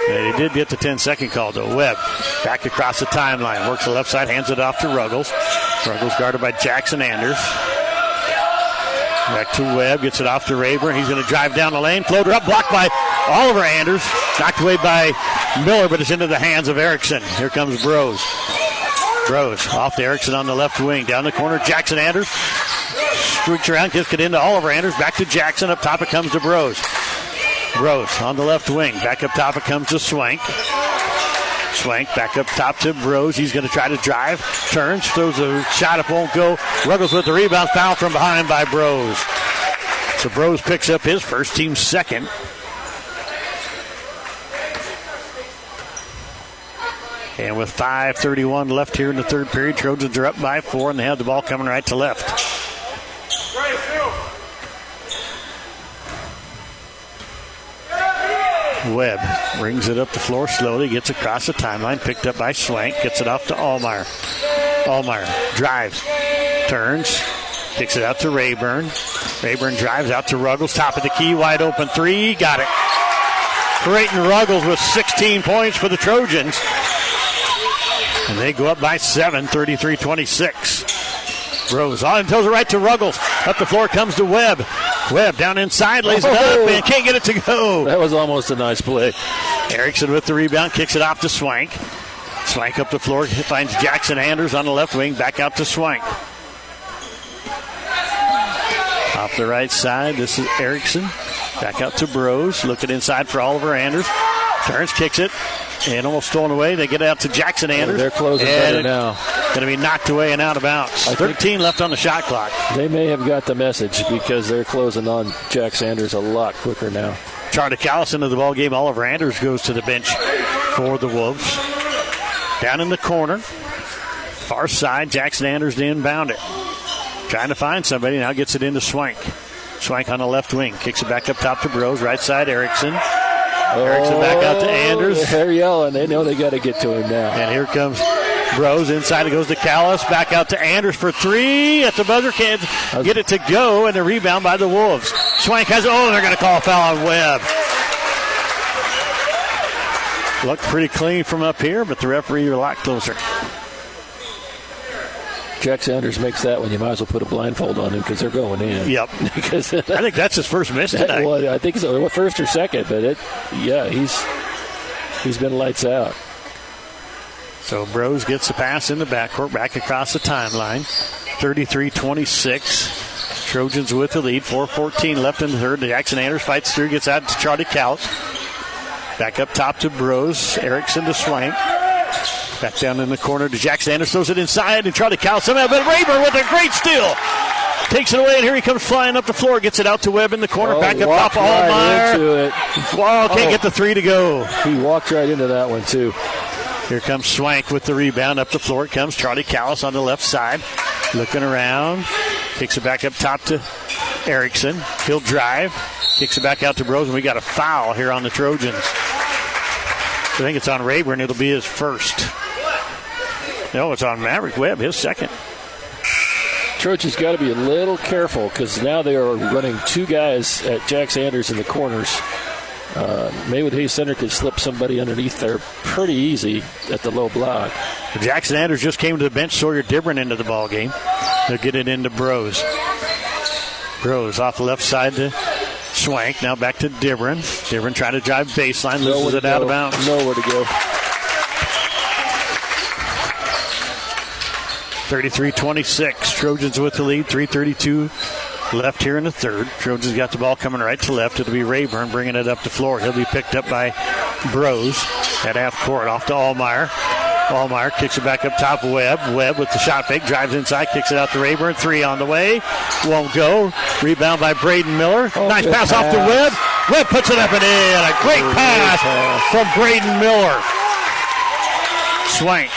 And he did get the 10-second call to Webb. Back across the timeline. Works the left side, hands it off to Ruggles. Ruggles guarded by Jackson Anders. Back to Webb, gets it off to Rayburn. He's going to drive down the lane. Floater up, blocked by Oliver Anders. Knocked away by Miller, but it's into the hands of Erickson. Here comes Bros. Bros off to Erickson on the left wing. Down the corner, Jackson Anders. Streaks around, kicks it into Oliver Anders. Back to Jackson. Up top it comes to Bros. Bros on the left wing. Back up top it comes to Swank. Swank back up top to Bros. He's going to try to drive. Turns, throws a shot. It won't go. Ruggles with the rebound. Foul from behind by Bros. So Bros picks up his first, team second. And with 5:31 left here in the third period, Trojans are up by 4, and they have the ball coming right to left. Webb brings it up the floor slowly, gets across the timeline, picked up by Swank, gets it off to Allmeyer. Allmeyer drives, turns, kicks it out to Rayburn. Rayburn drives out to Ruggles, top of the key, wide open three, got it. Creighton Ruggles with 16 points for the Trojans. And they go up by 7, 33-26. Rose on and throws it right to Ruggles. Up the floor comes to Webb. Webb down inside, lays it up, and can't get it to go. That was almost a nice play. Erickson with the rebound, kicks it off to Swank. Swank up the floor, finds Jackson Anders on the left wing, back out to Swank. Off the right side, this is Erickson. Back out to Bros, looking inside for Oliver Anders. Turns, kicks it, and almost stolen away. They get it out to Jackson Anders. They're closing better now. Going to be knocked away and out of bounds. 13 left on the shot clock. They may have got the message because they're closing on Jack Sanders a lot quicker now. Charlie Callis into the ball game. Oliver Anders goes to the bench for the Wolves. Down in the corner, far side, Jackson Anders to inbound it. Trying to find somebody, now gets it into Swank. Swank on the left wing, kicks it back up top to Bros. Right side, Erickson. Erickson back out to Anders. They're yelling. They know they got to get to him now. And here comes Bros. Inside it goes to Callis. Back out to Anders for three. At the buzzer, can't get it to go. And a rebound by the Wolves. Swank has it. Oh, they're going to call a foul on Webb. Looked pretty clean from up here, but the referee a lot closer. Jack Sanders makes that one. You might as well put a blindfold on him because they're going in. Yep. Because I think that's his first miss tonight. Well, I think so. First or second, but he's been lights out. So Bros gets the pass in the backcourt, back across the timeline. 33-26. Trojans with the lead. 4:14 left in the third. Jackson Anders fights through, gets out to Charlie Couch. Back up top to Bros. Erickson to Swank. Back down in the corner to Jackson Anders, throws it inside, and Charlie Couch somehow, but Rayburn with a great steal. Takes it away, and here he comes flying up the floor. Gets it out to Webb in the corner. Back up top, Allmeyer. Wow, can't get the three to go. He walked right into that one, too. Here comes Swank with the rebound. Up the floor it comes. Charlie Callis on the left side. Looking around. Kicks it back up top to Erickson. He'll drive. Kicks it back out to Bros, and we got a foul here on the Trojans. I think it's on Rayburn. It'll be his first. No, it's on Maverick Webb, his second. Trojans got to be a little careful because now they are running two guys at Jack Sanders in the corners. Maywood Hayes Center could slip somebody underneath there pretty easy at the low block. Jackson Anders just came to the bench. Sawyer Dibron into the ball game. They'll get it into Bros. Bros off the left side to Swank. Now back to Dibron. Dibron trying to drive baseline. Loses it out of bounds. Nowhere to go. 33-26. Trojans with the lead. 3:32 left here in the third. Trojans got the ball coming right to left. It'll be Rayburn bringing it up the floor. He'll be picked up by Bros at half court. Off to Allmeyer. Allmeyer kicks it back up top. Webb. Webb with the shot fake. Drives inside. Kicks it out to Rayburn. Three on the way. Won't go. Rebound by Braden Miller. Nice pass off to Webb. Webb puts it up and in. A great pass from Braden Miller. Swank.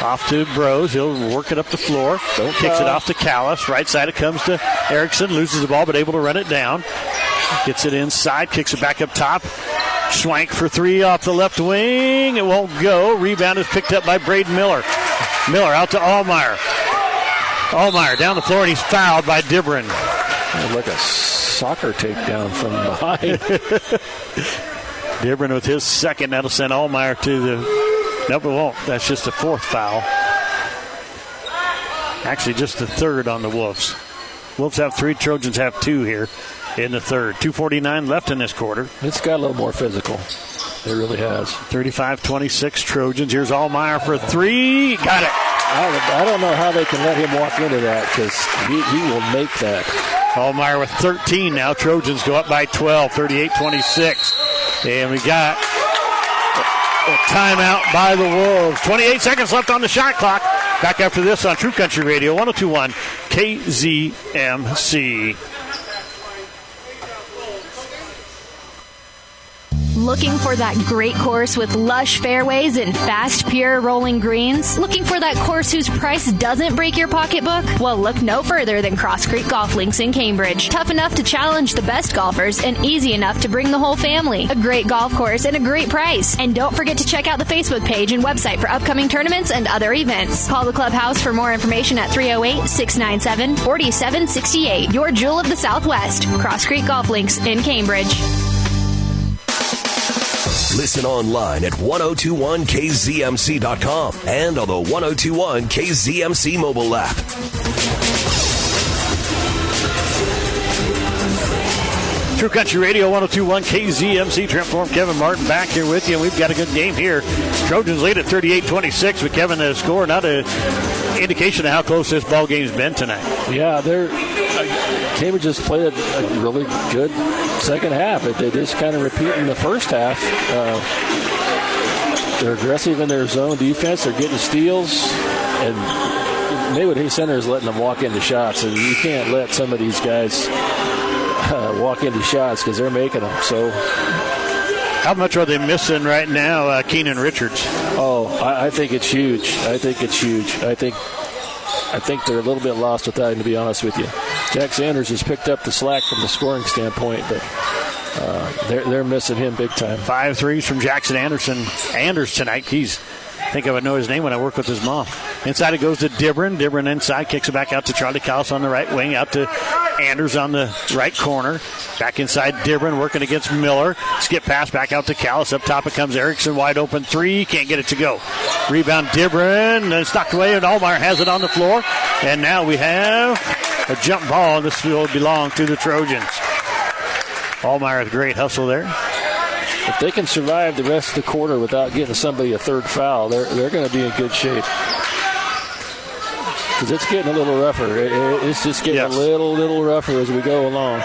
Off to Bros. He'll work it up the floor. Kicks it off to Callis. Right side it comes to Erickson. Loses the ball but able to run it down. Gets it inside. Kicks it back up top. Swank for three off the left wing. It won't go. Rebound is picked up by Braden Miller. Miller out to Allmeyer. Allmeyer down the floor and he's fouled by Dibron. Like a soccer takedown from behind. Dibron with his second. That'll send Allmeyer to the... Nope, it won't. That's just the fourth foul. Actually, just the third on the Wolves. Wolves have three. Trojans have two here in the third. 2:49 left in this quarter. It's got a little more physical. It really has. 35-26 Trojans. Here's Allmeyer for three. Got it. I don't know how they can let him walk into that because he will make that. Allmeyer with 13 now. Trojans go up by 12, 38-26. And we got A timeout by the Wolves. 28 seconds left on the shot clock. Back after this on True Country Radio, 102.1 KZMC. Looking for that great course with lush fairways and fast, pure rolling greens? Looking for that course whose price doesn't break your pocketbook? Well, look no further than Cross Creek Golf Links in Cambridge. Tough enough to challenge the best golfers and easy enough to bring the whole family. A great golf course and a great price. And don't forget to check out the Facebook page and website for upcoming tournaments and other events. Call the clubhouse for more information at 308-697-4768. Your jewel of the Southwest. Cross Creek Golf Links in Cambridge. Listen online at 1021kzmc.com and on the 1021 KZMC mobile app. True Country Radio, 102.1 KZMC. Trent Form, Kevin Martin back here with you. We've got a good game here. Trojans lead at 38-26, but Kevin, the score not an indication of how close this ball game's been tonight. Yeah, Cambridge just played a really good second half. They just kind of repeating the first half. They're aggressive in their zone defense. They're getting steals, and Maywood Hayes Center is letting them walk into shots. And you can't let some of these guys walk into shots because they're making them. So, how much are they missing right now, Keenan Richards? Oh, I think it's huge. I think they're a little bit lost without him, to be honest with you. Jack Sanders has picked up the slack from the scoring standpoint, but they're missing him big time. 5 threes from Jackson Anders tonight. I think I would know his name when I work with his mom. Inside it goes to Dibrin. Dibrin inside, kicks it back out to Charlie Callis on the right wing, out to Anders on the right corner. Back inside Dibrin, working against Miller. Skip pass back out to Callis. Up top it comes Erickson, wide open three. Can't get it to go. Rebound Dibrin, and it's knocked away, and Allmeyer has it on the floor. And now we have a jump ball. This will belong to the Trojans. Allmeyer with a great hustle there. If they can survive the rest of the quarter without getting somebody a third foul, they're going to be in good shape. Because it's getting a little rougher. It's just getting a little rougher as we go along.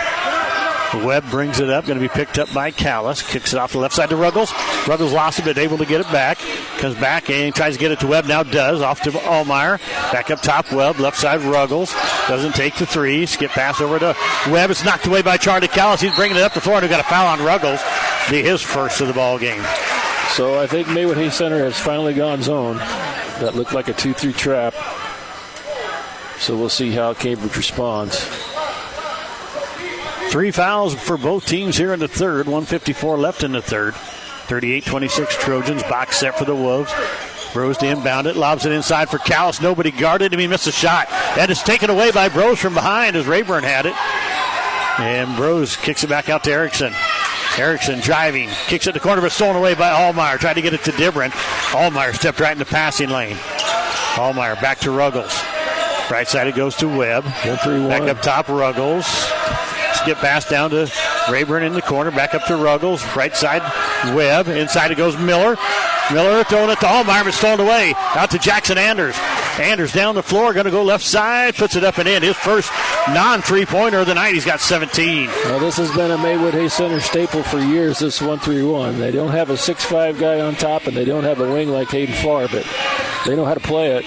Webb brings it up, going to be picked up by Callis. Kicks it off the left side to Ruggles. Ruggles lost it, but able to get it back. Comes back and tries to get it to Webb. Now does. Off to Allmeyer. Back up top, Webb. Left side, Ruggles. Doesn't take the three. Skip pass over to Webb. It's knocked away by Charlie Callis. He's bringing it up the floor, and we've got a foul on Ruggles. Be his first of the ball game. So I think Maywood Hayes Center has finally gone zone. That looked like a 2-3 trap. So we'll see how Cambridge responds. 3 fouls for both teams here in the third. 1:54 left in the third. 38-26 Trojans. Box set for the Wolves. Brose to inbound it. Lobs it inside for Callis. Nobody guarded him. He missed a shot. That is taken away by Brose from behind as Rayburn had it. And Brose kicks it back out to Erickson. Erickson driving. Kicks it to the corner, but stolen away by Allmeyer. Tried to get it to Dibrin. Allmeyer stepped right in the passing lane. Allmeyer back to Ruggles. Right side it goes to Webb. Back up top, Ruggles. Skip pass down to Rayburn in the corner. Back up to Ruggles. Right side, Webb. Inside it goes Miller. Miller throwing it to Allmeyer, but stolen away. Out to Jackson Anders. Anders down the floor, going to go left side. Puts it up and in. His first non-three-pointer of the night. He's got 17. Well, this has been a Maywood Hayes Center staple for years, this 1-3-1. They don't have a 6'5 guy on top, and they don't have a wing like Hayden Farr, but they know how to play it.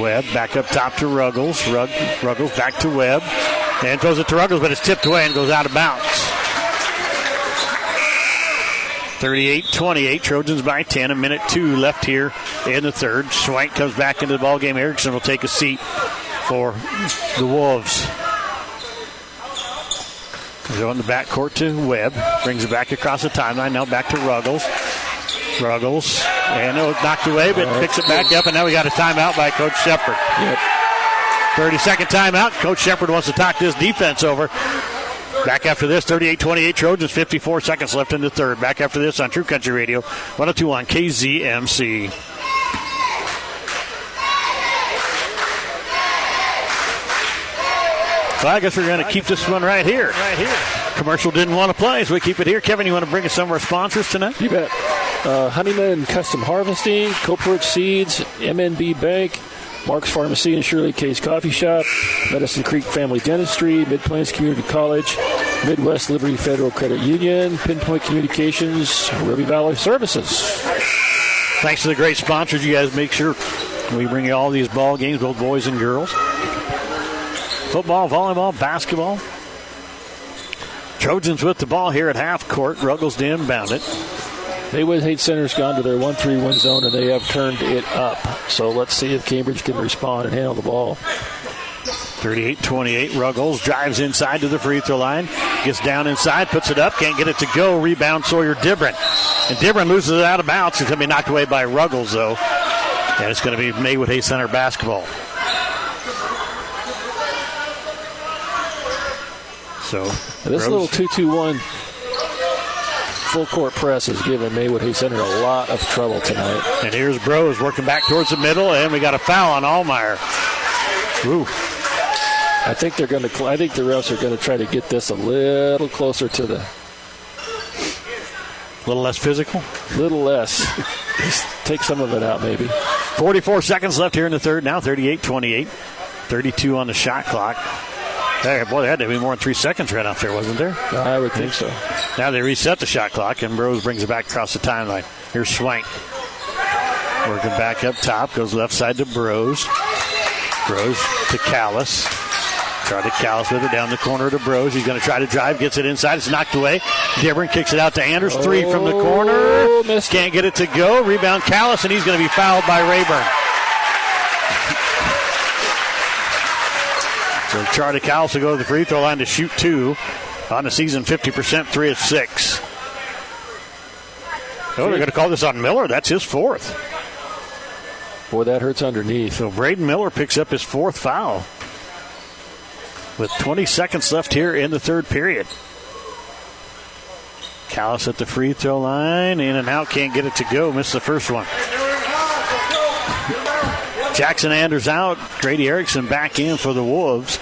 Webb back up top to Ruggles. Ruggles back to Webb. And throws it to Ruggles, but it's tipped away and goes out of bounds. 38-28. Trojans by 10. 1:02 left here in the third. Swank comes back into the ballgame. Erickson will take a seat for the Wolves. Go in the backcourt to Webb. Brings it back across the timeline. Now back to Ruggles. Ruggles. And it was knocked away, but picks it back up. And now we got a timeout by Coach Shepard. Yep. 30-second timeout. Coach Shepard wants to talk this defense over. Back after this, 38-28 Trojans, 54 seconds left in the third. Back after this on True Country Radio, 102.1 KZMC. Well, I guess we're going to keep this one right here. Commercial didn't want to play, so we keep it here. Kevin, you want to bring us some of our sponsors tonight? You bet. Honeyman Custom Harvesting, Copeland Seeds, MNB Bank, Mark's Pharmacy and Shirley K's Coffee Shop, Medicine Creek Family Dentistry, Mid-Plains Community College, Midwest Liberty Federal Credit Union, Pinpoint Communications, Ruby Valley Services. Thanks to the great sponsors. You guys make sure we bring you all these ball games, both boys and girls. Football, volleyball, basketball. Trojans with the ball here at half court. Ruggles to inbound it. Maywood Heights Center's gone to their 1-3-1 zone, and they have turned it up. So let's see if Cambridge can respond and handle the ball. 38-28. Ruggles drives inside to the free throw line. Gets down inside, puts it up, can't get it to go. Rebound Sawyer Dibrin. And Dibrin loses it out of bounds. It's going to be knocked away by Ruggles, though. And it's going to be Maywood Heights Center basketball. So this little 2-2-1 full court press has given Maywood Heights Center a lot of trouble tonight. And here's Bros working back towards the middle, and we got a foul on Allmeyer. Ooh. I think the refs are going to try to get this a little closer to the. A little less physical? A little less. Just take some of it out, maybe. 44 seconds left here in the third. Now 38-28. 32 on the shot clock. There had to be more than 3 seconds right out there, wasn't there? I would think so. Now they reset the shot clock, and Bros brings it back across the timeline. Here's Swank. Working back up top. Goes left side to Bros. Bros to Callis. Try to Callis with it down the corner to Bros. He's going to try to drive. Gets it inside. It's knocked away. Dibrin kicks it out to Anders. 3 from the corner. Can't get it to go. Rebound Callis, and he's going to be fouled by Rayburn. So Charlie Callis will go to the free throw line to shoot 2. On the season, 50%, 3 of 6. Oh, they're going to call this on Miller. That's his 4th. Boy, that hurts underneath. So Braden Miller picks up his 4th foul. With 20 seconds left here in the third period. Callis at the free throw line. In and out. Can't get it to go. Missed the first one. Jackson Anders out. Grady Erickson back in for the Wolves.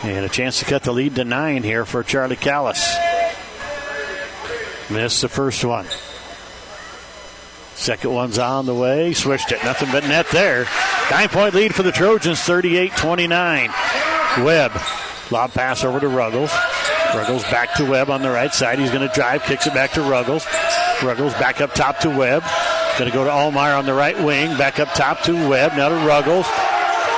And a chance to cut the lead to 9 here for Charlie Callis. Missed the first one. Second one's on the way. Switched it. Nothing but net there. 9-point lead for the Trojans. 38-29. Webb. Lob pass over to Ruggles. Ruggles back to Webb on the right side. He's going to drive. Kicks it back to Ruggles. Ruggles back up top to Webb. Going to go to Allmeyer on the right wing. Back up top to Webb. Now to Ruggles.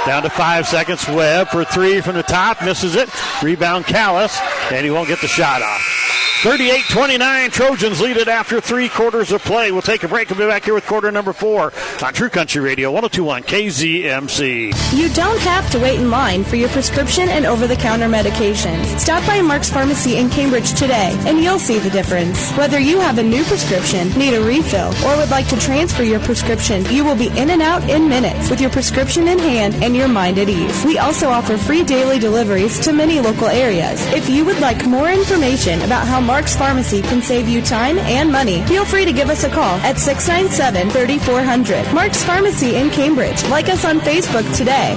Down to 5 seconds. Webb for 3 from the top. Misses it. Rebound Callis. And he won't get the shot off. 38-29. Trojans lead it after 3 quarters of play. We'll take a break and be back here with quarter number 4 on True Country Radio 102.1 KZMC. You don't have to wait in line for your prescription and over-the-counter medications. Stop by Mark's Pharmacy in Cambridge today, and you'll see the difference. Whether you have a new prescription, need a refill, or would like to transfer your prescription, you will be in and out in minutes with your prescription in hand and your mind at ease. We also offer free daily deliveries to many local areas. If you would like more information about how Mark's Pharmacy can save you time and money, feel free to give us a call at 697-3400. Mark's Pharmacy in Cambridge. Like us on Facebook today.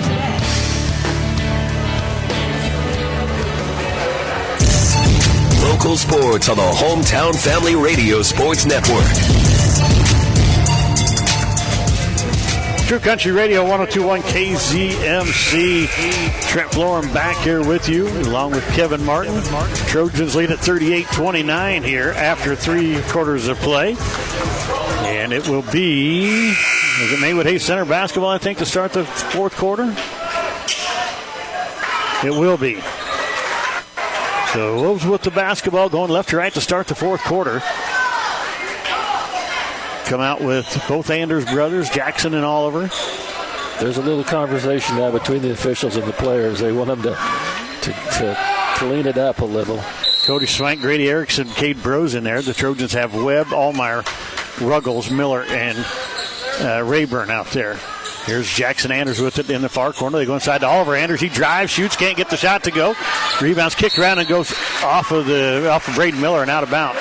Local sports on the Hometown Family Radio Sports Network. True Country Radio 102.1 KZMC. Trent Florum back here with you, along with Kevin Martin. Trojans lead at 38-29 here after 3 quarters of play. And it will be, is it Maywood Heights Center basketball, I think, to start the 4th quarter? It will be. So Wolves with the basketball going left to right to start the 4th quarter. Come out with both Anders brothers, Jackson and Oliver. There's a little conversation now between the officials and the players. They want them to clean it up a little. Cody Swank, Grady Erickson, Cade Bros in there. The Trojans have Webb, Allmeyer, Ruggles, Miller, and Rayburn out there. Here's Jackson Anders with it in the far corner. They go inside to Oliver. Anders, he drives, shoots, can't get the shot to go. Rebounds kicked around and goes off of Braden Miller and out of bounds.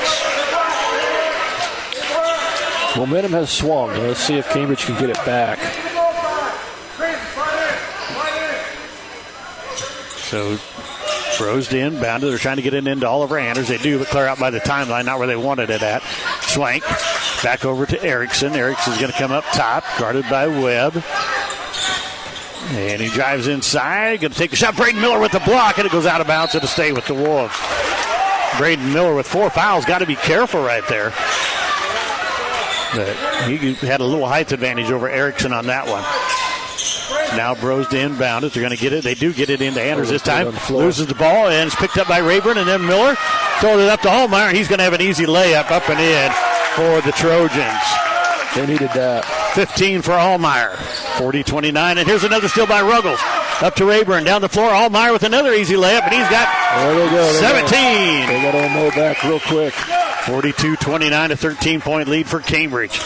Momentum has swung. Let's see if Cambridge can get it back. So, Bros to inbound. They're trying to get it into Oliver Anders. They do, but clear out by the timeline, not where they wanted it at. Swank back over to Erickson. Erickson's going to come up top, guarded by Webb. And he drives inside. Going to take a shot. Braden Miller with the block, and it goes out of bounds. It'll stay with the Wolves. Braden Miller with 4 fouls. Got to be careful right there. But he had a little height advantage over Erickson on that one. Now Bros to inbound it. They're going to get it. They do get it into Anders this time. Loses the ball, and it's picked up by Rayburn, and then Miller throws it up to Hallmeyer. He's going to have an easy layup up and in for the Trojans. They needed that. 15 for Hallmeyer. 40-29, and here's another steal by Ruggles. Up to Rayburn, down the floor. Hallmeyer with another easy layup, and he's got 17. They got to mow back real quick. 42-29, a 13-point lead for Cambridge.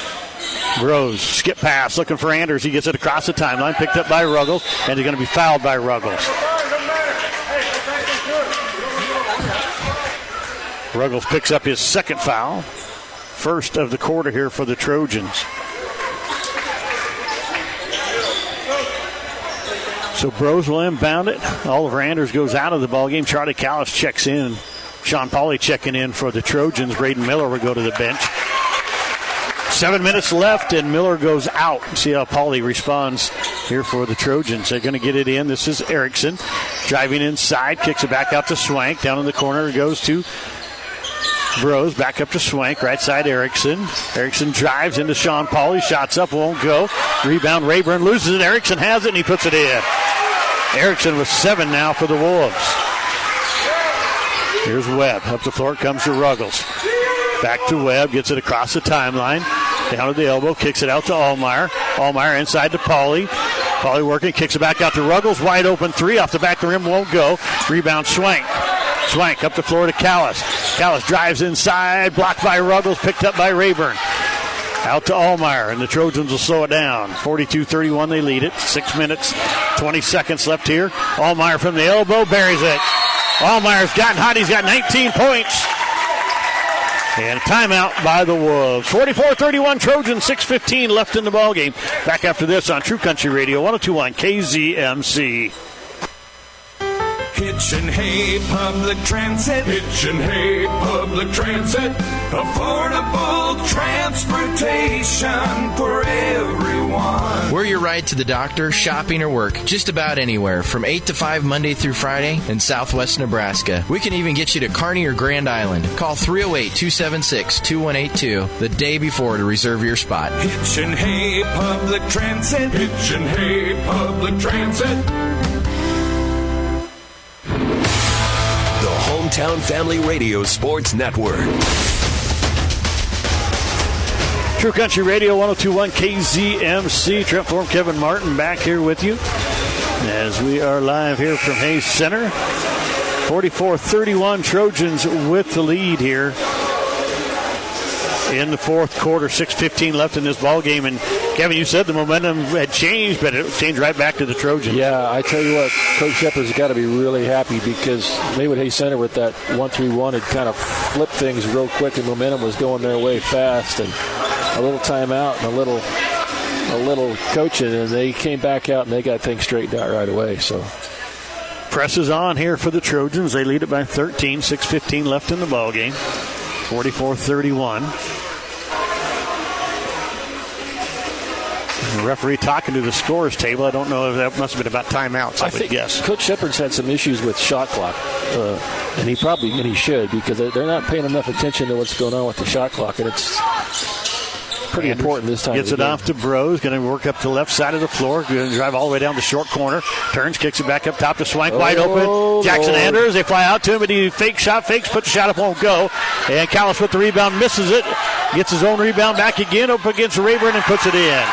Bros, skip pass, looking for Anders. He gets it across the timeline, picked up by Ruggles, and he's going to be fouled by Ruggles. Ruggles picks up his second foul. First of the quarter here for the Trojans. So Bros will inbound it. Oliver Anders goes out of the ballgame. Charlie Callis checks in. Sean Pauly checking in for the Trojans. Braden Miller will go to the bench. 7 minutes left, and Miller goes out. See how Pauly responds here for the Trojans. They're going to get it in. This is Erickson driving inside, kicks it back out to Swank. Down in the corner it goes to Bros. Back up to Swank, right side Erickson. Erickson drives into Sean Pauly. Shots up, won't go. Rebound, Rayburn loses it. Erickson has it, and he puts it in. Erickson with 7 now for the Wolves. Here's Webb. Up the floor comes to Ruggles. Back to Webb. Gets it across the timeline. Down to the elbow. Kicks it out to Allmeyer. Allmeyer inside to Pauly. Pauly working. Kicks it back out to Ruggles. Wide open three. Off the back of the rim. Won't go. Rebound Swank. Swank up the floor to Callis. Callis drives inside. Blocked by Ruggles. Picked up by Rayburn. Out to Allmeyer, and the Trojans will slow it down. 42-31, they lead it. 6 minutes, 20 seconds left here. Allmeyer from the elbow, buries it. Allmeyer's gotten hot. He's got 19 points. And a timeout by the Wolves. 44-31 Trojans, 6:15 left in the ballgame. Back after this on True Country Radio, 102.1 KZMC. Hitch and Hay Public Transit. Hitch and Hay Public Transit. Affordable transportation for everyone. We're your ride to the doctor, shopping, or work. Just about anywhere. From 8 to 5 Monday through Friday in Southwest Nebraska. We can even get you to Kearney or Grand Island. Call 308-276-2182 the day before to reserve your spot. Hitch and Hay Public Transit. Hitch and Hay Public Transit. Hometown Family Radio Sports Network. True Country Radio, 102.1 KZMC. Trent Thorne, Kevin Martin back here with you as we are live here from Hayes Center. 44-31 Trojans with the lead here in the fourth quarter. 6:15 left in this ball game, and Kevin, you said the momentum had changed, but it changed right back to the Trojans. Yeah, I tell you what, Coach Shepard's got to be really happy because Maywood Hayes Center with that 1-3-1 had kind of flipped things real quick, and momentum was going their way fast, and a little timeout and a little coaching, and they came back out and they got things straightened out right away. So presses on here for the Trojans. They lead it by 13. 6:15 left in the ball game. 44-31. The referee talking to the scorers table. I don't know if that must have been about timeouts, I would guess. Coach Shepard's had some issues with shot clock, and he should, because they're not paying enough attention to what's going on with the shot clock, and it's pretty important this time. Gets it off to Bros. Going to work up to the left side of the floor. Going to drive all the way down the short corner. Turns, kicks it back up top to Swank. Wide open. Jackson Anders. They fly out to him, but he fakes, put the shot up, won't go. And Callis with the rebound, misses it. Gets his own rebound back again, up against Rayburn, and puts it in.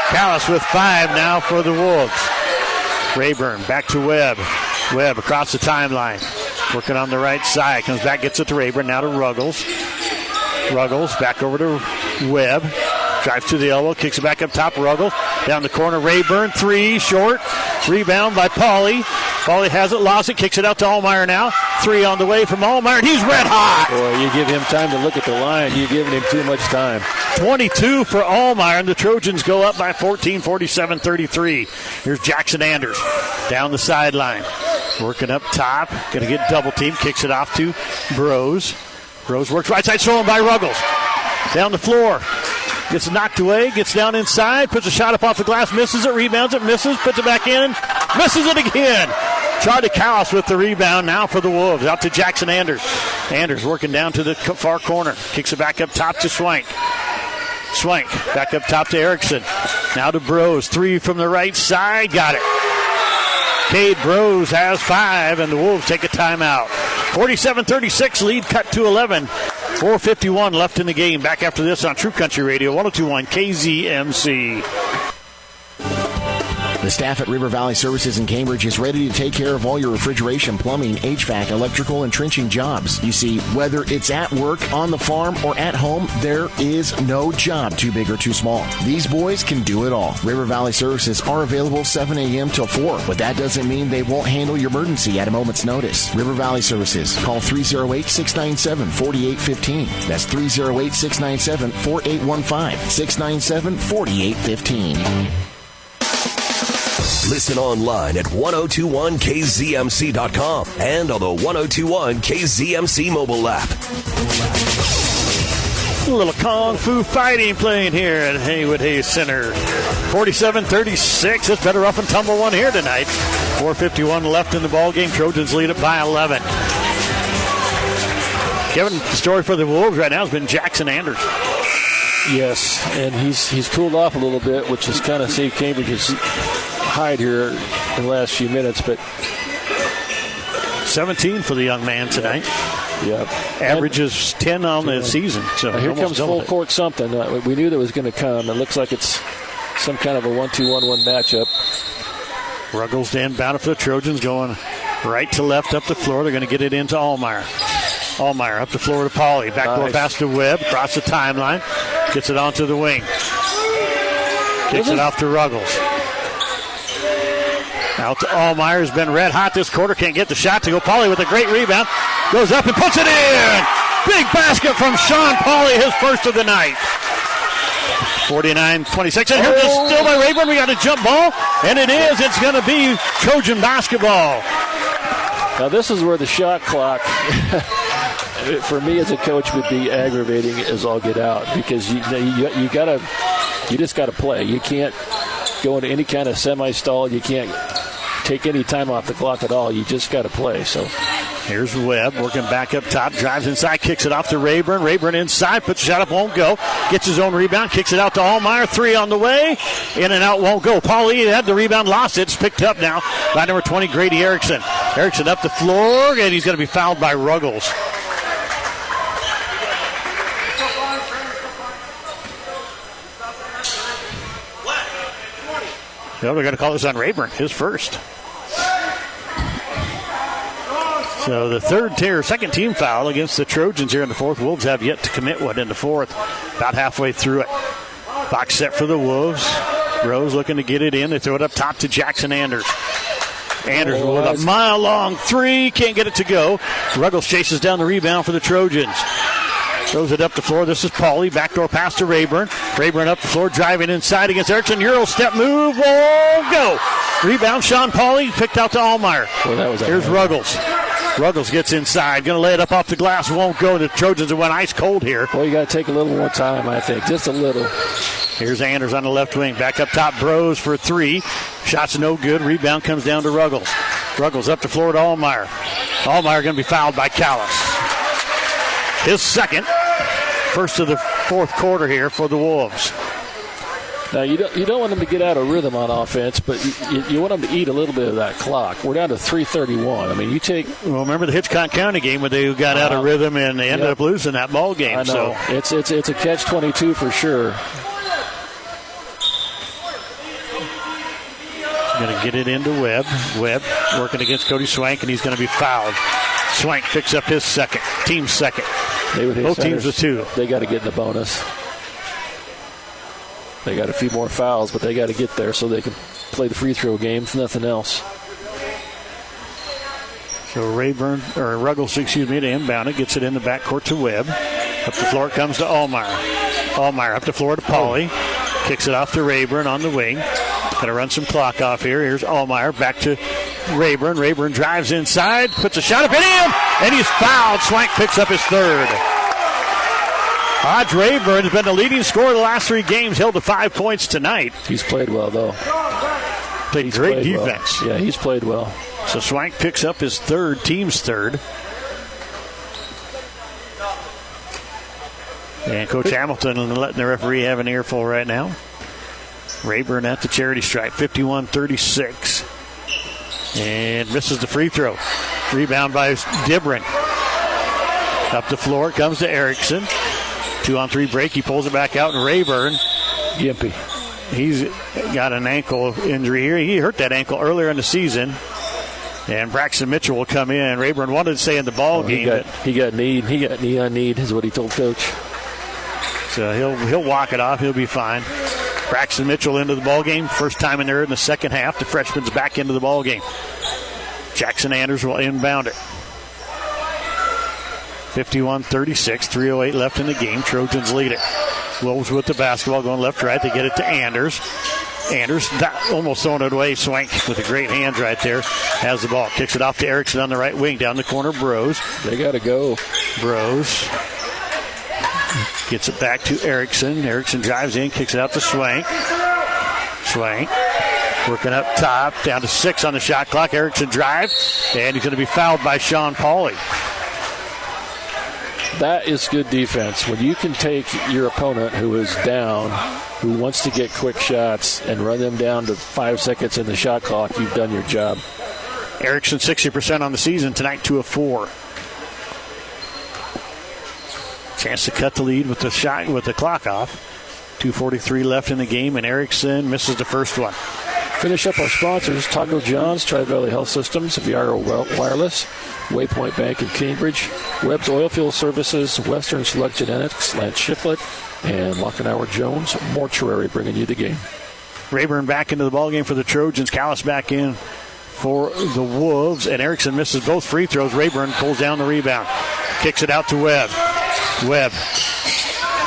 Callis with 5 now for the Wolves. Rayburn back to Webb. Webb across the timeline. Working on the right side. Comes back, gets it to Rayburn. Now to Ruggles. Ruggles back over to Webb. Drives to the elbow. Kicks it back up top. Ruggles. Down the corner. Rayburn. 3. Short. Rebound by Pauly. Pauly has it. Lost it. Kicks it out to Allmeyer now. 3 on the way from Allmeyer. And he's red hot. Boy, you give him time to look at the line. You're giving him too much time. 22 for Allmeyer. And the Trojans go up by 14, 47-33. Here's Jackson Anders down the sideline. Working up top. Going to get double team. Kicks it off to Bros. Bros works right side. Stolen by Ruggles. Down the floor. Gets knocked away, gets down inside, puts a shot up off the glass, misses it, rebounds it, misses, puts it back in, misses it again. Charlie Callis with the rebound now for the Wolves. Out to Jackson Anders. Anders working down to the far corner. Kicks it back up top to Swank. Swank back up top to Erickson. Now to Bros. 3 from the right side. Got it. Cade Bros has 5, and the Wolves take a timeout. 47-36 lead cut to 11. 4:51 left in the game. Back after this on True Country Radio 102.1 KZMC. The staff at River Valley Services in Cambridge is ready to take care of all your refrigeration, plumbing, HVAC, electrical, and trenching jobs. You see, whether it's at work, on the farm, or at home, there is no job too big or too small. These boys can do it all. River Valley Services are available 7 a.m. till 4, but that doesn't mean they won't handle your emergency at a moment's notice. River Valley Services. Call 308-697-4815. That's 308-697-4815. 697-4815. Listen online at 1021kzmc.com and on the 1021 KZMC mobile app. A little Kung Fu fighting playing here at Haywood Hayes Center. 47-36. It's better rough and tumble one here tonight. 4:51 left in the ball game. Trojans lead it by 11. Kevin, the story for the Wolves right now has been Jackson Anders. Yes, and he's cooled off a little bit, which has kind of saved Cambridge's hide here in the last few minutes. But 17 for the young man tonight. Yeah, averages 10 on the season. So here comes full court something. We knew that was going to come. It looks like it's some kind of a 1-2-1-1 matchup. Ruggles to inbound for the Trojans, going right to left up the floor. They're going to get it into Allmeyer. Allmeyer up the floor to Pauly. Backdoor pass to Webb. Across the timeline. Gets it onto the wing. Kicks it off to Ruggles. Out to Allmeyer. Has been red hot this quarter. Can't get the shot to go. Pauly with a great rebound. Goes up and puts it in. Big basket from Sean Pauly, his first of the night. 49-26. And here's still by Rayburn. We got a jump ball. And it is. It's going to be Trojan basketball. Now this is where the shot clock, for me as a coach, would be aggravating as all get out, because you just got to play. You can't go into any kind of semi-stall. You can't take any time off the clock at all. You just got to play. So here's Webb working back up top, drives inside, kicks it off to Rayburn. Rayburn inside, puts a shot up, won't go. Gets his own rebound, kicks it out to Allmeyer. 3 on the way, in and out, won't go. Pauly had the rebound, lost it. It's picked up now by number 20, Grady Erickson. Erickson up the floor, and he's going to be fouled by Ruggles. Well, they're going to call this on Rayburn, his first. So the second team foul against the Trojans here in the fourth. Wolves have yet to commit one in the fourth. About halfway through it. Box set for the Wolves. Rose looking to get it in. They throw it up top to Jackson Anders. Anders with a mile-long 3. Can't get it to go. Ruggles chases down the rebound for the Trojans. Throws it up the floor. This is Pauly. Backdoor pass to Rayburn. Rayburn up the floor, driving inside against Erickson. Euro step move. Won't go. Rebound, Sean Pauly. Picked out to Allmeyer. Here's Ruggles. Ruggles gets inside. Going to lay it up off the glass. Won't go. The Trojans have went ice cold here. Well, you got to take a little more time, I think. Just a little. Here's Anders on the left wing. Back up top, Bros for 3. Shot's no good. Rebound comes down to Ruggles. Ruggles up the floor to Allmeyer. Allmeyer going to be fouled by Callis. His second. First of the fourth quarter here for the Wolves. Now, you don't want them to get out of rhythm on offense, but you want them to eat a little bit of that clock. We're down to 3:31. I mean, you take... Well, remember the Hitchcock County game where they got out of rhythm and they ended up losing that ball game. I know. So. It's a catch-22 for sure. Going to get it into Webb. Webb working against Cody Swank, and he's going to be fouled. Swank picks up his second, team's second. Both teams with 2. They got to get in the bonus. They got a few more fouls, but they got to get there so they can play the free throw game, if nothing else. So Ruggles, to inbound it, gets it in the backcourt to Webb. Up the floor it comes to Allmeyer. Allmeyer up the floor to Pauly. Kicks it off to Rayburn on the wing. Going to run some clock off here. Here's Allmeyer back to Rayburn. Rayburn drives inside, puts a shot up and in, and he's fouled. Swank picks up his third. Hodge Rayburn has been the leading scorer the last 3 games, held to 5 points tonight. He's played well, though. Played great defense. Well. Yeah, he's played well. So Swank picks up his team's third. And Coach Hamilton letting the referee have an earful right now. Rayburn at the charity stripe, 51-36. And misses the free throw. Rebound by Dibrin. Up the floor comes to Erickson. 2-on-3 break. He pulls it back out, and Rayburn. Gimpy. He's got an ankle injury here. He hurt that ankle earlier in the season. And Braxton Mitchell will come in. Rayburn wanted to stay in the ball game. He got knee on need, is what he told Coach. So he'll walk it off. He'll be fine. Braxton Mitchell into the ball game. First time in there in the second half. The freshman's back into the ball game. Jackson Anders will inbound it. 51-36, 3:08 left in the game. Trojans lead it. Wolves with the basketball going left to right. They get it to Anders. Anders almost throwing it away. Swank with a great hands right there. Has the ball. Kicks it off to Erickson on the right wing. Down the corner, Bros. They got to go. Bros gets it back to Erickson. Erickson drives in, kicks it out to Swank. Swank working up top. Down to 6 on the shot clock. Erickson drive. And he's going to be fouled by Sean Pauly. That is good defense. When you can take your opponent who is down, who wants to get quick shots, and run them down to 5 seconds in the shot clock, you've done your job. Erickson 60% on the season tonight, 2 of 4. Chance to cut the lead with the shot with the clock off. 2:43 left in the game, and Erickson misses the first one. Finish up our sponsors: Taco John's, Tri-Valley Health Systems, Viaro Wireless, Waypoint Bank in Cambridge, Webb's Oilfield Services, Western Select Genetics, Lance Shiflett, and Lockenauer Jones Mortuary bringing you the game. Rayburn back into the ballgame for the Trojans. Callis back in for the Wolves, and Erickson misses both free throws. Rayburn pulls down the rebound. Kicks it out to Webb. Webb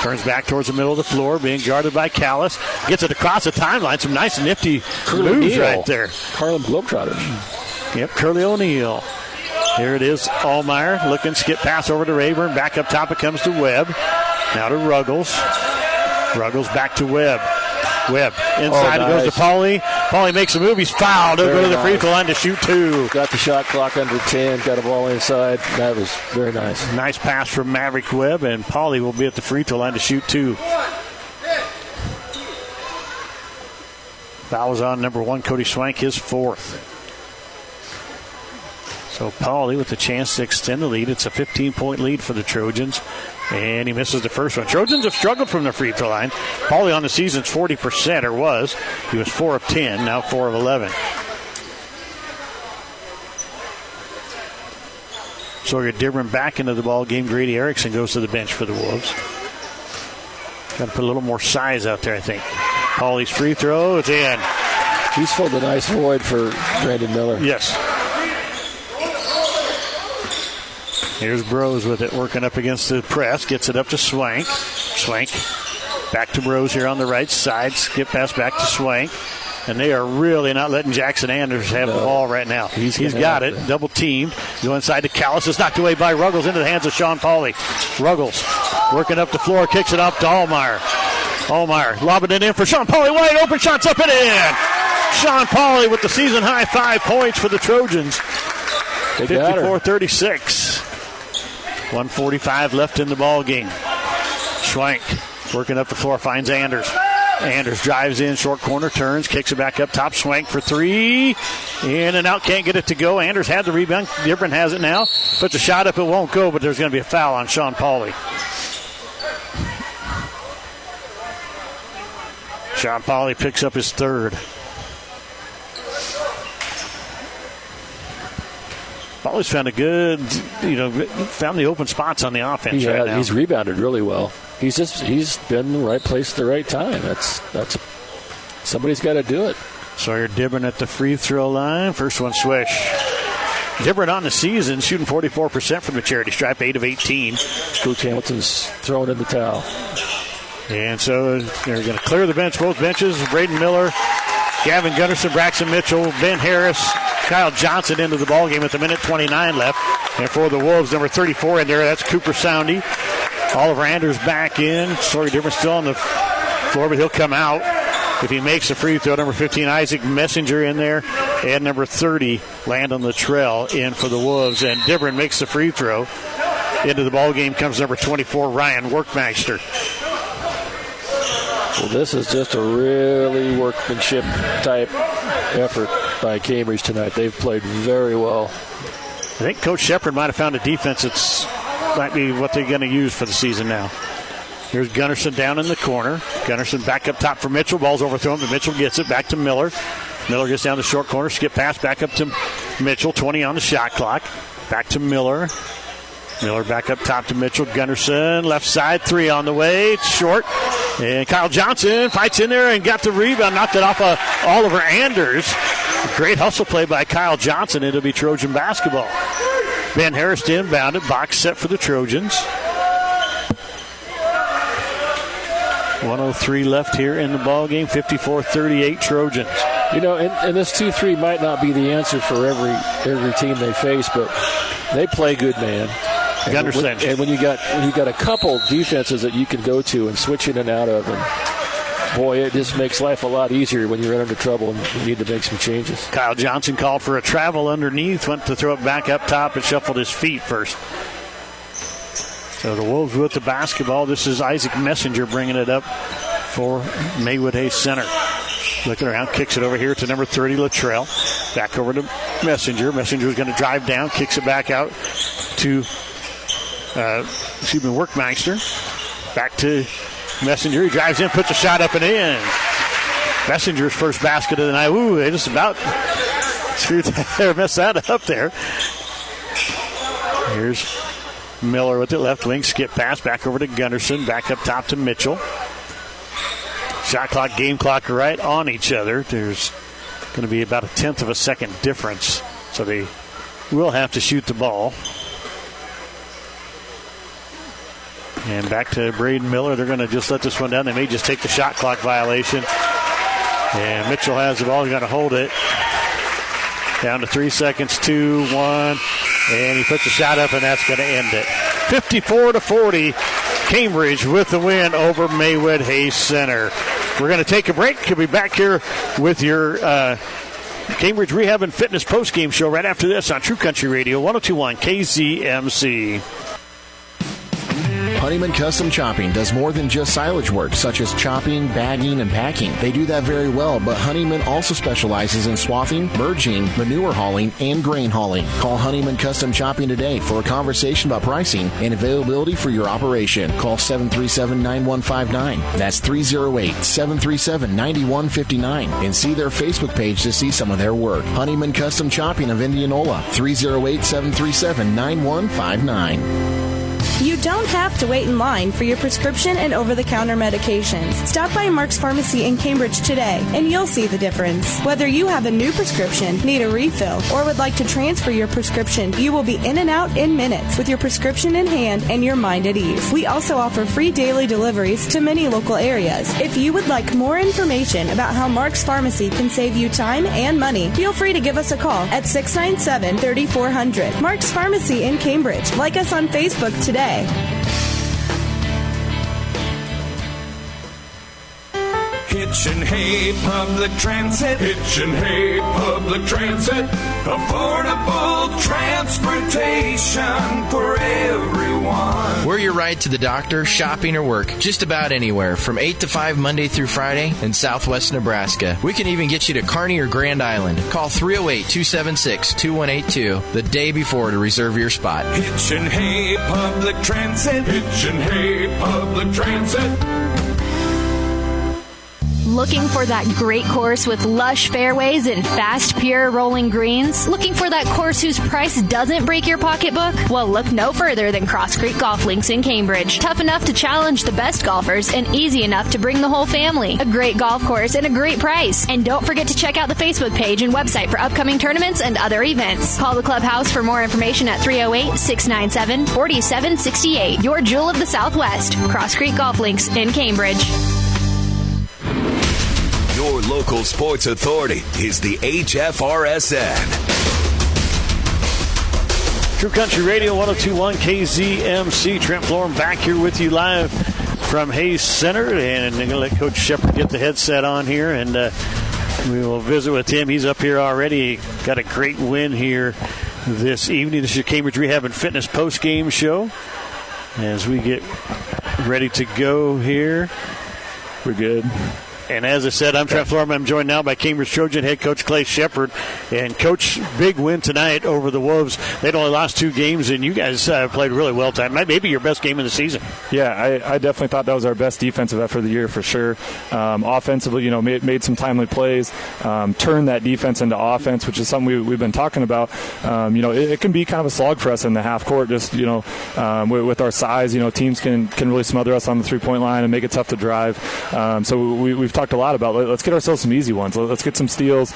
turns back towards the middle of the floor, being guarded by Callis. Gets it across the timeline. Some nice nifty moves right there. Harlem Globetrotters. Yep, Curly O'Neill. Here it is, Allmeyer looking, skip pass over to Rayburn. Back up top it comes to Webb. Now to Ruggles. Ruggles back to Webb. Webb inside, it goes to Pauly. Pauly makes a move. He's fouled. He'll go to the free throw line to shoot 2. Got the shot clock under 10. Got a ball inside. That was very nice. Nice pass from Maverick Webb, and Pauly will be at the free throw line to shoot 2. Foul was on number 1, Cody Swank, his 4th. So Pauly with the chance to extend the lead. It's a 15-point lead for the Trojans. And he misses the first one. Trojans have struggled from the free throw line. Pauly on the season's 40%, or was. He was 4 of 10, now 4 of 11. Sawyer Dibrin back into the ball game. Grady Erickson goes to the bench for the Wolves. Got to put a little more size out there, I think. Pauly's free throw, it's in. He's filled a nice void for Brandon Miller. Yes. Here's Bros with it, working up against the press. Gets it up to Swank. Swank back to Bros here on the right side. Skip pass back to Swank. And they are really not letting Jackson Anders have the ball right now. He's got it. Double teamed. Go inside to Callis. It's knocked away by Ruggles into the hands of Sean Pauly. Ruggles working up the floor. Kicks it up to Allmeyer. Allmeyer lobbing it in for Sean Pauly. Wide open. Shots up and in. Sean Pauly with the season high 5 points for the Trojans. 54-36. 1:45 left in the ball game. Schwank working up the floor, finds Anders. Anders drives in, short corner, turns, kicks it back up top. Schwank for 3. In and out, can't get it to go. Anders had the rebound. Dibrin has it now. Puts a shot up, it won't go, but there's going to be a foul on Sean Pauly. Sean Pauly picks up his 3rd. Pauly's found a good, found the open spots on the offense right now. He's rebounded really well. He's been in the right place at the right time. That's somebody's got to do it. Sawyer Dibrin at the free throw line. First one swish. Dibrin on the season, shooting 44% from the charity stripe, 8 of 18. Coach Hamilton's throwing in the towel. And so they're going to clear the bench, both benches. Braden Miller, Gavin Gunderson, Braxton Mitchell, Ben Harris, Kyle Johnson into the ballgame with a minute 29 left. And for the Wolves, number 34 in there, that's Cooper Soundy. Oliver Anders back in. Story difference still on the floor, but he'll come out if he makes a free throw. Number 15, Isaac Messenger in there. And number 30, Landon Luttrell in for the Wolves. And Dibron makes the free throw. Into the ball game comes number 24, Ryan Workmeister. Well, this is just a really workmanship type effort by Cambridge tonight. They've played very well. I think Coach Shepard might have found a defense that's might be what they're going to use for the season now. Here's Gunnarsson down in the corner. Gunnarsson back up top for Mitchell. Ball's overthrown, but Mitchell gets it back to Miller. Miller gets down the short corner. Skip pass back up to Mitchell. 20 on the shot clock. Back to Miller. Miller back up top to Mitchell. Gunnarsson, left side, 3 on the way. It's short. And Kyle Johnson fights in there and got the rebound. Knocked it off of Oliver Anders. Great hustle play by Kyle Johnson. It'll be Trojan basketball. Ben Harris to inbound it. Box set for the Trojans. 1:03 left here in the ball game. 54-38 Trojans. You know, and this 2-3 might not be the answer for every team they face, but they play good man. Gunnarsson. And when you got a couple defenses that you can go to and switch in and out of, and boy, it just makes life a lot easier when you're under trouble and you need to make some changes. Kyle Johnson called for a travel underneath, went to throw it back up top and shuffled his feet first. So the Wolves with the basketball. This is Isaac Messenger bringing it up for Maywood Hayes Center. Looking around, kicks it over here to number 30, Luttrell. Back over to Messenger. Messenger's going to drive down, kicks it back out to Workmeister. Back to Messenger. He drives in, puts a shot up and in. Messenger's first basket of the night. Ooh, they just about screwed that there, messed that up there. Here's Miller with it, left wing, skip pass, back over to Gunnarsson, back up top to Mitchell. Shot clock, game clock right on each other. There's going to be about a tenth of a second difference, so they will have to shoot the ball. And back to Braden Miller. They're going to just let this one down. They may just take the shot clock violation. And Mitchell has the ball. He's going to hold it. Down to 3 seconds, 2, 1. And he puts a shot up, and that's going to end it. 54-40. Cambridge with the win over Maywood Hayes Center. We're going to take a break. We'll be back here with your Cambridge Rehab and Fitness postgame show right after this on True Country Radio 102.1 KZMC. Honeyman Custom Chopping does more than just silage work, such as chopping, bagging, and packing. They do that very well, but Honeyman also specializes in swathing, merging, manure hauling, and grain hauling. Call Honeyman Custom Chopping today for a conversation about pricing and availability for your operation. Call 737-9159. That's 308-737-9159. And see their Facebook page to see some of their work. Honeyman Custom Chopping of Indianola, 308-737-9159. You don't have to wait in line for your prescription and over-the-counter medications. Stop by Mark's Pharmacy in Cambridge today, and you'll see the difference. Whether you have a new prescription, need a refill, or would like to transfer your prescription, you will be in and out in minutes with your prescription in hand and your mind at ease. We also offer free daily deliveries to many local areas. If you would like more information about how Mark's Pharmacy can save you time and money, feel free to give us a call at 697-3400. Mark's Pharmacy in Cambridge. Like us on Facebook today. Hitch and Hay Public Transit. Hitch and Hay Public Transit. Affordable transportation for everyone. We're your ride to the doctor, shopping, or work. Just about anywhere. From 8 to 5 Monday through Friday in Southwest Nebraska. We can even get you to Kearney or Grand Island. Call 308-276-2182 the day before to reserve your spot. Hitch and Hay Public Transit. Hitch and Hay Public Transit. Looking for that great course with lush fairways and fast, pure rolling greens? Looking for that course whose price doesn't break your pocketbook? Well, look no further than Cross Creek Golf Links in Cambridge. Tough enough to challenge the best golfers and easy enough to bring the whole family. A great golf course and a great price. And don't forget to check out the Facebook page and website for upcoming tournaments and other events. Call the clubhouse for more information at 308-697-4768. Your jewel of the Southwest. Cross Creek Golf Links in Cambridge. Your local sports authority is the HFRSN. True Country Radio 102.1 KZMC. Trent Florham back here with you live from Hayes Center. And I'm going to let Coach Shepard get the headset on here, and we will visit with him. He's up here already. Got a great win here this evening. This is Cambridge Rehab and Fitness post-game show. As we get ready to go here. We're good. And as I said, I'm Trent Florham. I'm joined now by Cambridge Trojan head coach Clay Shepard. And, Coach, big win tonight over the Wolves. They'd only lost 2 games, and you guys played really well tonight. Maybe your best game of the season. Yeah, I definitely thought that was our best defensive effort of the year for sure. Offensively, made some timely plays, turned that defense into offense, which is something we've been talking about. It can be kind of a slog for us in the half court, just, with our size. Teams can really smother us on the three-point line and make it tough to drive. So we've talked a lot about let's get ourselves some easy ones. Let's get some steals,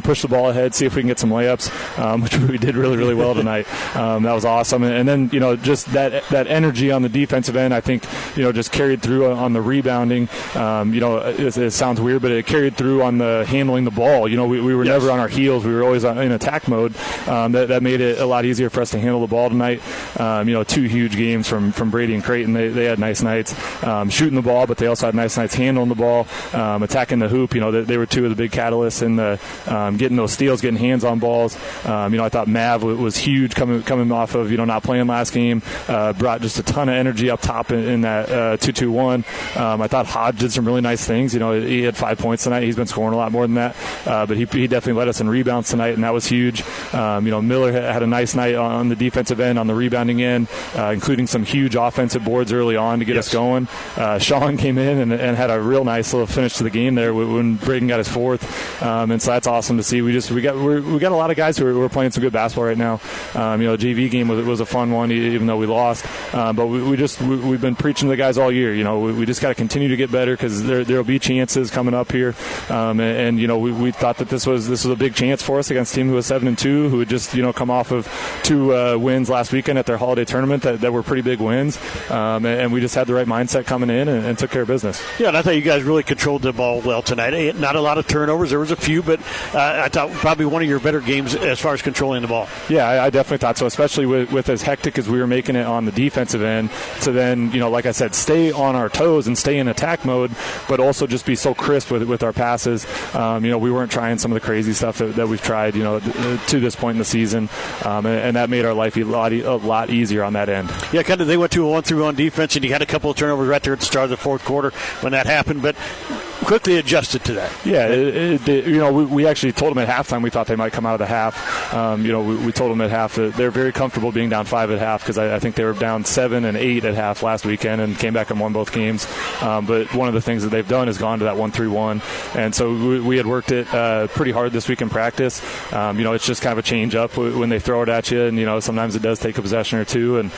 push the ball ahead, see if we can get some layups, which we did really, really well tonight. That was awesome. And then, just that energy on the defensive end, I think, just carried through on the rebounding. It sounds weird, but it carried through on the handling the ball. We were never on our heels. We were always in attack mode. That made it a lot easier for us to handle the ball tonight. 2 huge games from Brady and Creighton. They had nice nights shooting the ball, but they also had nice nights handling the ball. Attacking the hoop, they were 2 of the big catalysts in the getting those steals, getting hands on balls. I thought Mav was huge coming off of not playing last game. Brought just a ton of energy up top in that 2-2-1. I thought Hodge did some really nice things. He had 5 points tonight. He's been scoring a lot more than that, but he definitely led us in rebounds tonight, and that was huge. Miller had a nice night on the defensive end, on the rebounding end, including some huge offensive boards early on to get us going. Sean came in and had a real nice little finish to the game there when Braden got his 4th, and so that's awesome to see. We got a lot of guys who are playing some good basketball right now. JV game was a fun one, even though we lost. But we've been preaching to the guys all year. We just got to continue to get better because there'll be chances coming up here. We thought that this was a big chance for us against a team who was 7-2, who had just come off of 2 wins last weekend at their holiday tournament that were pretty big wins. And we just had the right mindset coming in and took care of business. Yeah, and I thought you guys really controlled the ball well tonight. Not a lot of turnovers. There was a few, but I thought probably one of your better games as far as controlling the ball. Yeah, I definitely thought so, especially with as hectic as we were making it on the defensive end. To then, like I said, stay on our toes and stay in attack mode, but also just be so crisp with our passes. We weren't trying some of the crazy stuff that we've tried, to this point in the season, and that made our life a lot easier on that end. Yeah, kind of. They went to a 1-3-1 defense, and you had a couple of turnovers right there at the start of the 4th quarter when that happened, but quickly adjusted to that. Yeah, we actually told them at halftime we thought they might come out of the half. We told them at half that they're very comfortable being down 5 at half because I think they were down 7 and 8 at half last weekend and came back and won both games. But one of the things that they've done is gone to that 1-3-1, and so we had worked it pretty hard this week in practice. It's just kind of a change up when they throw it at you, and sometimes it does take a possession or 2. And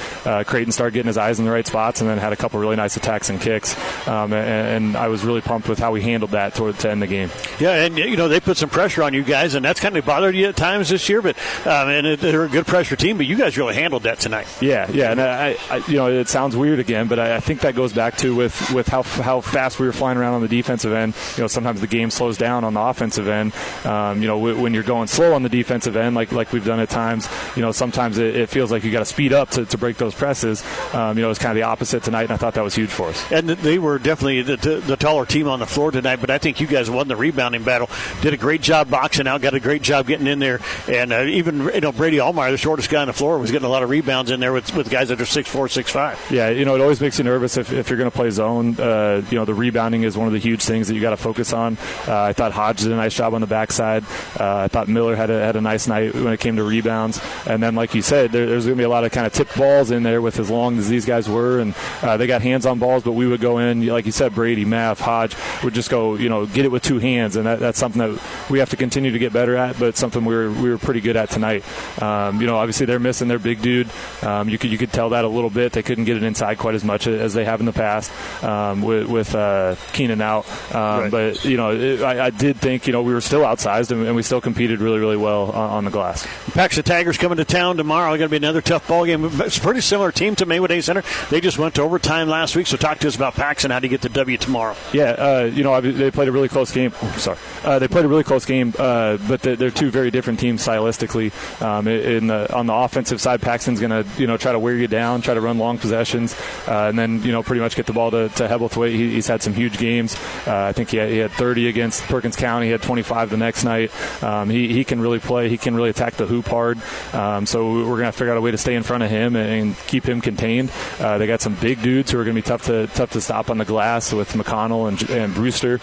Creighton started getting his eyes in the right spots, and then had a couple really nice attacks and kicks. And I was really pumped with how we handled that to end the game. Yeah, and they put some pressure on you guys, and that's kind of bothered you at times this year. But they're a good pressure team, but you guys really handled that tonight. Yeah, and I it sounds weird again, but I think that goes back to with how fast we were flying around on the defensive end. Sometimes the game slows down on the offensive end. When you're going slow on the defensive end, like we've done at times, sometimes it feels like you got to speed up to break those presses. It's kind of the opposite tonight, and I thought that was huge for us. And they were definitely the taller team on the floor tonight, but I think you guys won the rebounding battle. Did a great job boxing out, got a great job getting in there, and even Brady Allmeyer, the shortest guy on the floor, was getting a lot of rebounds in there with guys that are 6'4", 6'5". Yeah, it always makes you nervous if you're going to play zone. The rebounding is one of the huge things that you got to focus on. I thought Hodge did a nice job on the backside. I thought Miller had a nice night when it came to rebounds. And then, like you said, there's going to be a lot of kind of tipped balls in there with as long as these guys were, and they got hands on balls, but we would go in, like you said, Brady, Mav, Hodge would just go, get it with 2 hands, and that's something that we have to continue to get better at, but something we were pretty good at tonight. Obviously they're missing their big dude. You could tell that a little bit. They couldn't get it inside quite as much as they have in the past with Keenan out. Right. But I did think we were still outsized, and we still competed really, really well on the glass. Paxton Tigers coming to town tomorrow. Going to be another tough ball game. It's a pretty similar team to Maywood Hayes Center. They just went to overtime last week. So talk to us about Paxton. How do you get the W tomorrow? Yeah, they played a really close game. They played a really close game, but they're two very different teams stylistically. On the offensive side, Paxton's going to try to wear you down, try to run long possessions, and then pretty much get the ball to Hebblethwaite. He's had some huge games. I think he had 30 against Perkins County. He had 25 the next night. He can really play. He can really attack the hoop hard. So we're going to figure out a way to stay in front of him and keep him contained. They got some big dudes who are going to be tough to stop on the glass with McConnell and Brewster.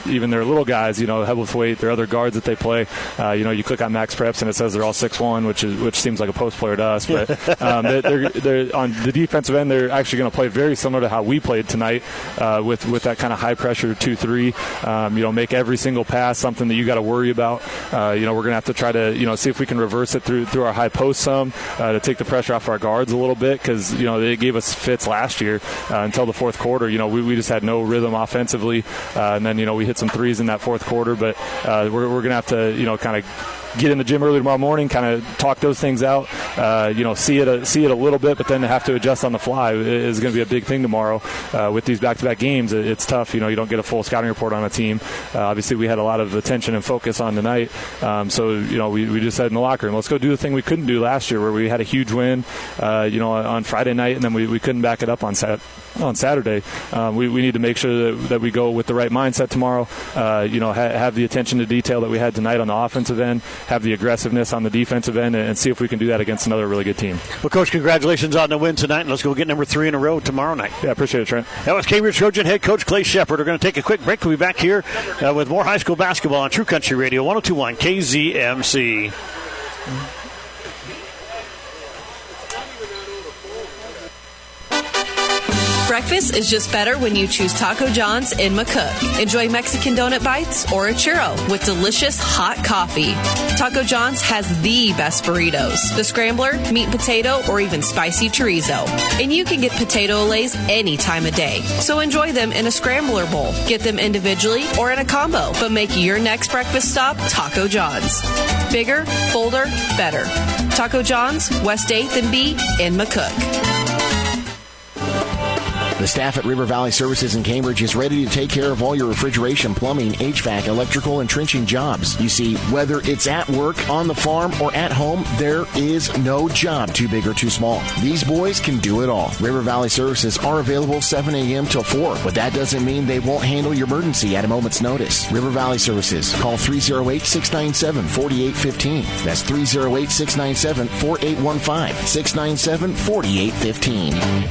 Even their little guys, Hebblethwaite, their other guards that they play. You click on Max Preps and it says they're all 6'1", which seems like a post player to us. But they're on the defensive end. They're actually going to play very similar to how we played tonight, with that kind of high pressure 2-3. Make every single pass something that you got to worry about. We're going to have to try to see if we can reverse it through our high post some to take the pressure off our guards a little bit, because they gave us fits last year until the fourth quarter. We just had no rhythm offensively, and then we hit some threes in that fourth quarter. But we're going to have to kind of get in the gym early tomorrow morning, kind of talk those things out, see it a little bit, but then have to adjust on the fly is going to be a big thing tomorrow with these back-to-back games. It's tough. You don't get a full scouting report on a team. Obviously, we had a lot of attention and focus on tonight. So we just said in the locker room, let's go do the thing we couldn't do last year, where we had a huge win, on Friday night, and then we couldn't back it up on Saturday. We need to make sure that we go with the right mindset tomorrow. Have the attention to detail that we had tonight on the offensive end, have the aggressiveness on the defensive end, and see if we can do that against another really good team. Well, Coach, congratulations on the win tonight, and let's go get number 3 in a row tomorrow night. Yeah, appreciate it, Trent. That was Cambridge Trojan head coach Clay Shepard. We're going to take a quick break. We'll be back here with more high school basketball on True Country Radio 102.1 KZMC. Breakfast is just better when you choose Taco John's in McCook. Enjoy Mexican donut bites or a churro with delicious hot coffee. Taco John's has the best burritos, the scrambler, meat potato, or even spicy chorizo. And you can get potato olays any time of day. So enjoy them in a scrambler bowl. Get them individually or in a combo. But make your next breakfast stop Taco John's. Bigger, bolder, better. Taco John's, West 8th and B in McCook. The staff at River Valley Services in Cambridge is ready to take care of all your refrigeration, plumbing, HVAC, electrical, and trenching jobs. You see, whether it's at work, on the farm, or at home, there is no job too big or too small. These boys can do it all. River Valley Services are available 7 a.m. till 4, but that doesn't mean they won't handle your emergency at a moment's notice. River Valley Services. Call 308-697-4815. That's 308-697-4815. 697-4815.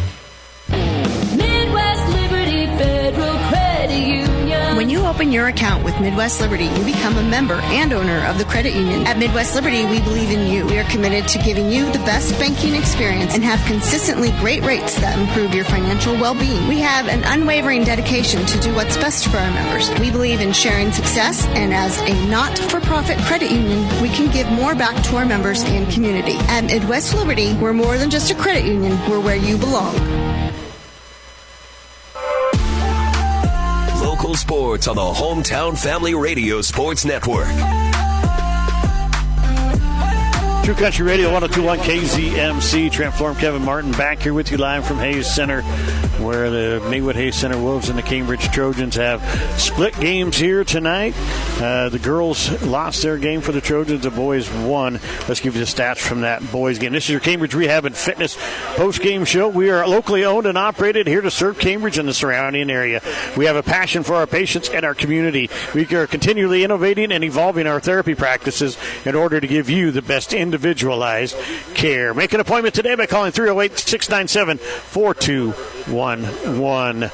When you open your account with Midwest Liberty, you become a member and owner of the credit union. At Midwest Liberty, we believe in you. We are committed to giving you the best banking experience and have consistently great rates that improve your financial well-being. We have an unwavering dedication to do what's best for our members. We believe in sharing success, and as a not-for-profit credit union, we can give more back to our members and community. At Midwest Liberty, we're more than just a credit union. We're where you belong. Local sports on the Hometown Family Radio Sports Network. True Country Radio 102.1 KZMC. Trent Florm, Kevin Martin back here with you live from Hayes Center, where the Maywood Hayes Center Wolves and the Cambridge Trojans have split games here tonight. The girls lost their game for the Trojans. The boys won. Let's give you the stats from that boys game. This is your Cambridge Rehab and Fitness post-game show. We are locally owned and operated, here to serve Cambridge and the surrounding area. We have a passion for our patients and our community. We are continually innovating and evolving our therapy practices in order to give you the best individualized care. Make an appointment today by calling 308-697-4211.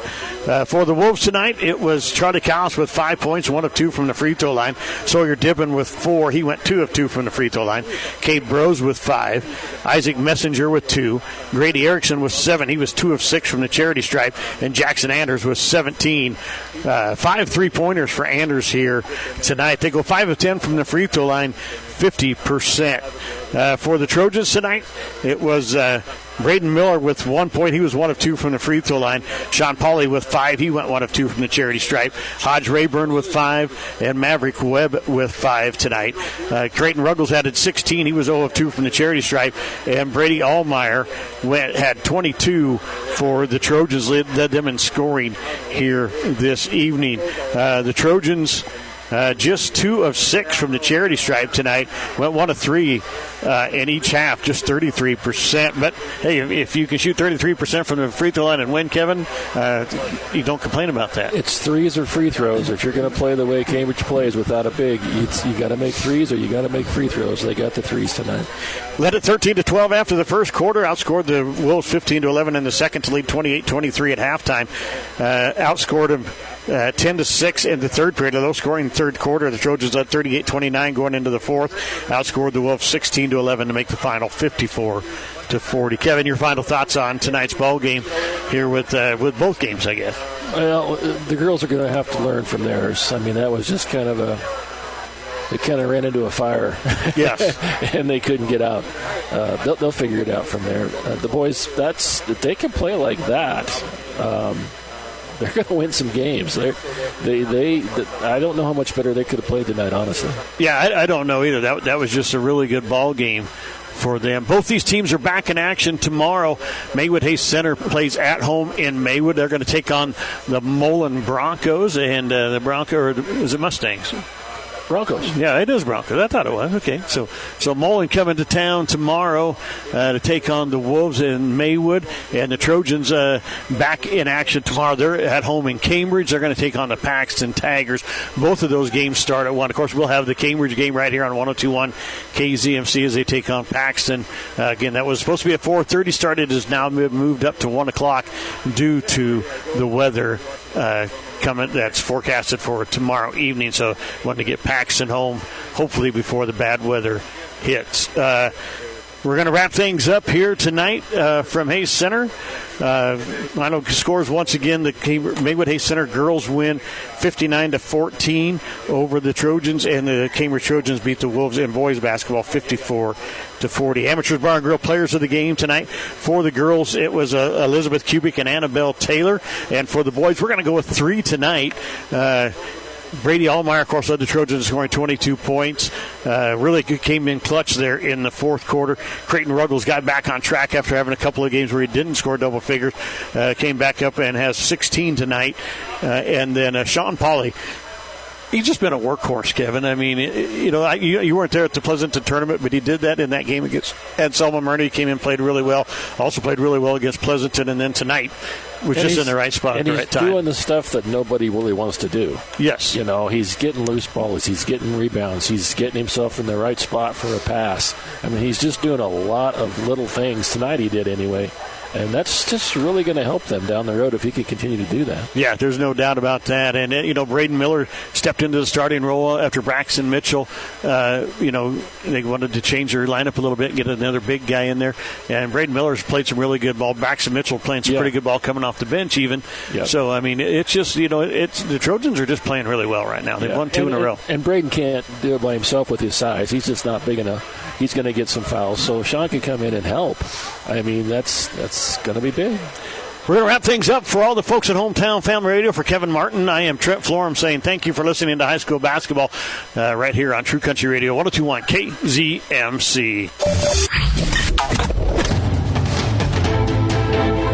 For the Wolves tonight, it was Charlie Cowles with 5 points, 1 of 2 from the free throw line. Sawyer Dibbin with 4. He went 2 of 2 from the free throw line. Cade Brose with 5. Isaac Messenger with 2. Grady Erickson with 7. He was 2 of 6 from the charity stripe. And Jackson Anders with 17. 5 3-pointers for Anders here tonight. They go 5 of 10 from the free throw line, 50%. For the Trojans tonight, it was Braden Miller with 1 point. He was 1 of 2 from the free throw line. Sean Pauley with 5. He went 1 of 2 from the charity stripe. Hodge Rayburn with 5, and Maverick Webb with 5 tonight. Creighton Ruggles added 16. He was 0 of 2 from the charity stripe. And Brady Allmeyer had 22 for the Trojans, led them in scoring here this evening. The Trojans just 2 of 6 from the charity stripe tonight. Went 1 of 3 in each half, just 33%. But, hey, if you can shoot 33% from the free throw line and win, Kevin, you don't complain about that. It's threes or free throws. If you're going to play the way Cambridge plays without a big, you got to make threes or you got to make free throws. They got the threes tonight. Led it 13-12 after the first quarter. Outscored the Wolves 15-11 in the second to lead 28-23 at halftime. Outscored them 10-6 in the third period. A low-scoring third quarter. The Trojans led 38-29 going into the fourth. Outscored the Wolves 16-11 to make the final 54-40. Kevin, your final thoughts on tonight's ball game here with both games, I guess. Well, the girls are going to have to learn from theirs. I mean, that was just kind of they kind of ran into a fire. Yes. And they couldn't get out. They'll figure it out from there. The boys, they can play like that. They're going to win some games. I don't know how much better they could have played tonight, honestly. Yeah, I don't know either. That was just a really good ball game for them. Both these teams are back in action tomorrow. Maywood Hayes Center plays at home in Maywood. They're going to take on the Mullen Broncos and the Broncos, or is it Mustangs? Broncos. Yeah, it is Broncos. I thought it was. Okay, so Mullen coming to town tomorrow to take on the Wolves in Maywood, and the Trojans back in action tomorrow. They're at home in Cambridge. They're going to take on the Paxton Tigers. Both of those games start at 1. Of course, we'll have the Cambridge game right here on 102.1 KZMC as they take on Paxton. Again, that was supposed to be at 4:30 start. It has now moved up to 1 o'clock due to the weather coming. That's forecasted for tomorrow evening, so wanted to get Paxton home hopefully before the bad weather hits. We're going to wrap things up here tonight from Hayes Center. Final scores once again: the Maywood Hayes Center girls win 59-14 over the Trojans, and the Cambridge Trojans beat the Wolves in boys basketball 54-40. Amateurs Bar and Grill players of the game tonight. For the girls, it was Elizabeth Kubik and Annabelle Taylor, and for the boys, we're going to go with 3 tonight. Brady Allmeyer, of course, led the Trojans scoring 22 points. Really came in clutch there in the fourth quarter. Creighton Ruggles got back on track after having a couple of games where he didn't score double figures. Came back up and has 16 tonight. And then Sean Pauley. He's just been a workhorse, Kevin. I mean, you weren't there at the Pleasanton tournament, but he did that in that game against Ed Selma Murray. He came in, played really well. Also played really well against Pleasanton, and then tonight was just in the right spot at the right time. And he's doing the stuff that nobody really wants to do. Yes. He's getting loose balls. He's getting rebounds. He's getting himself in the right spot for a pass. I mean, he's just doing a lot of little things. Tonight he did anyway. And that's just really going to help them down the road if he can continue to do that. Yeah, there's no doubt about that. And, Braden Miller stepped into the starting role after Braxton Mitchell. They wanted to change their lineup a little bit and get another big guy in there. And Braden Miller's played some really good ball. Braxton Mitchell playing some pretty good ball coming off the bench even. Yep. So, I mean, it's just, the Trojans are just playing really well right now. They've won 2 in a row. And Braden can't do it by himself with his size. He's just not big enough. He's going to get some fouls. So Sean can come in and help. I mean, that's going to be big. We're going to wrap things up for all the folks at Hometown Family Radio. For Kevin Martin, I am Trent Florham saying thank you for listening to high school basketball right here on True Country Radio 102.1 KZMC.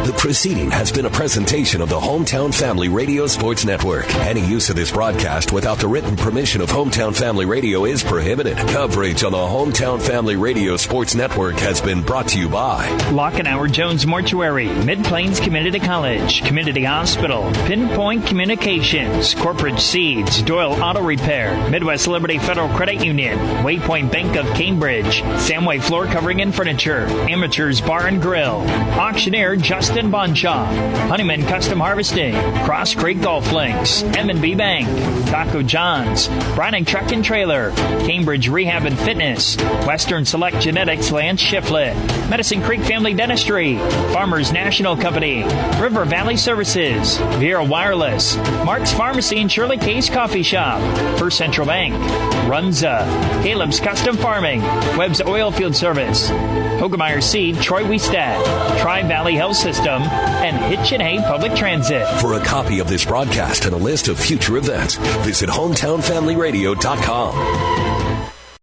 The proceeding has been a presentation of the Hometown Family Radio Sports Network. Any use of this broadcast without the written permission of Hometown Family Radio is prohibited. Coverage on the Hometown Family Radio Sports Network has been brought to you by Lockenauer Jones Mortuary, Mid-Plains Community College, Community Hospital, Pinpoint Communications, Corporate Seeds, Doyle Auto Repair, Midwest Liberty Federal Credit Union, Waypoint Bank of Cambridge, Samway Floor Covering and Furniture, Amateurs Bar and Grill, Auctioneer Justin and Bond Shop, Honeyman Custom Harvesting, Cross Creek Golf Links, M&B Bank, Taco John's, Browning Truck and Trailer, Cambridge Rehab and Fitness, Western Select Genetics Lance Shiflett, Medicine Creek Family Dentistry, Farmers National Company, River Valley Services, Vera Wireless, Mark's Pharmacy and Shirley K's Coffee Shop, First Central Bank, Runza, Caleb's Custom Farming, Webb's Oilfield Service, Hogemeyer Seed, Troy Wiestat, Tri-Valley Health System, and Hitch and Hay Public Transit. For a copy of this broadcast and a list of future events, visit hometownfamilyradio.com.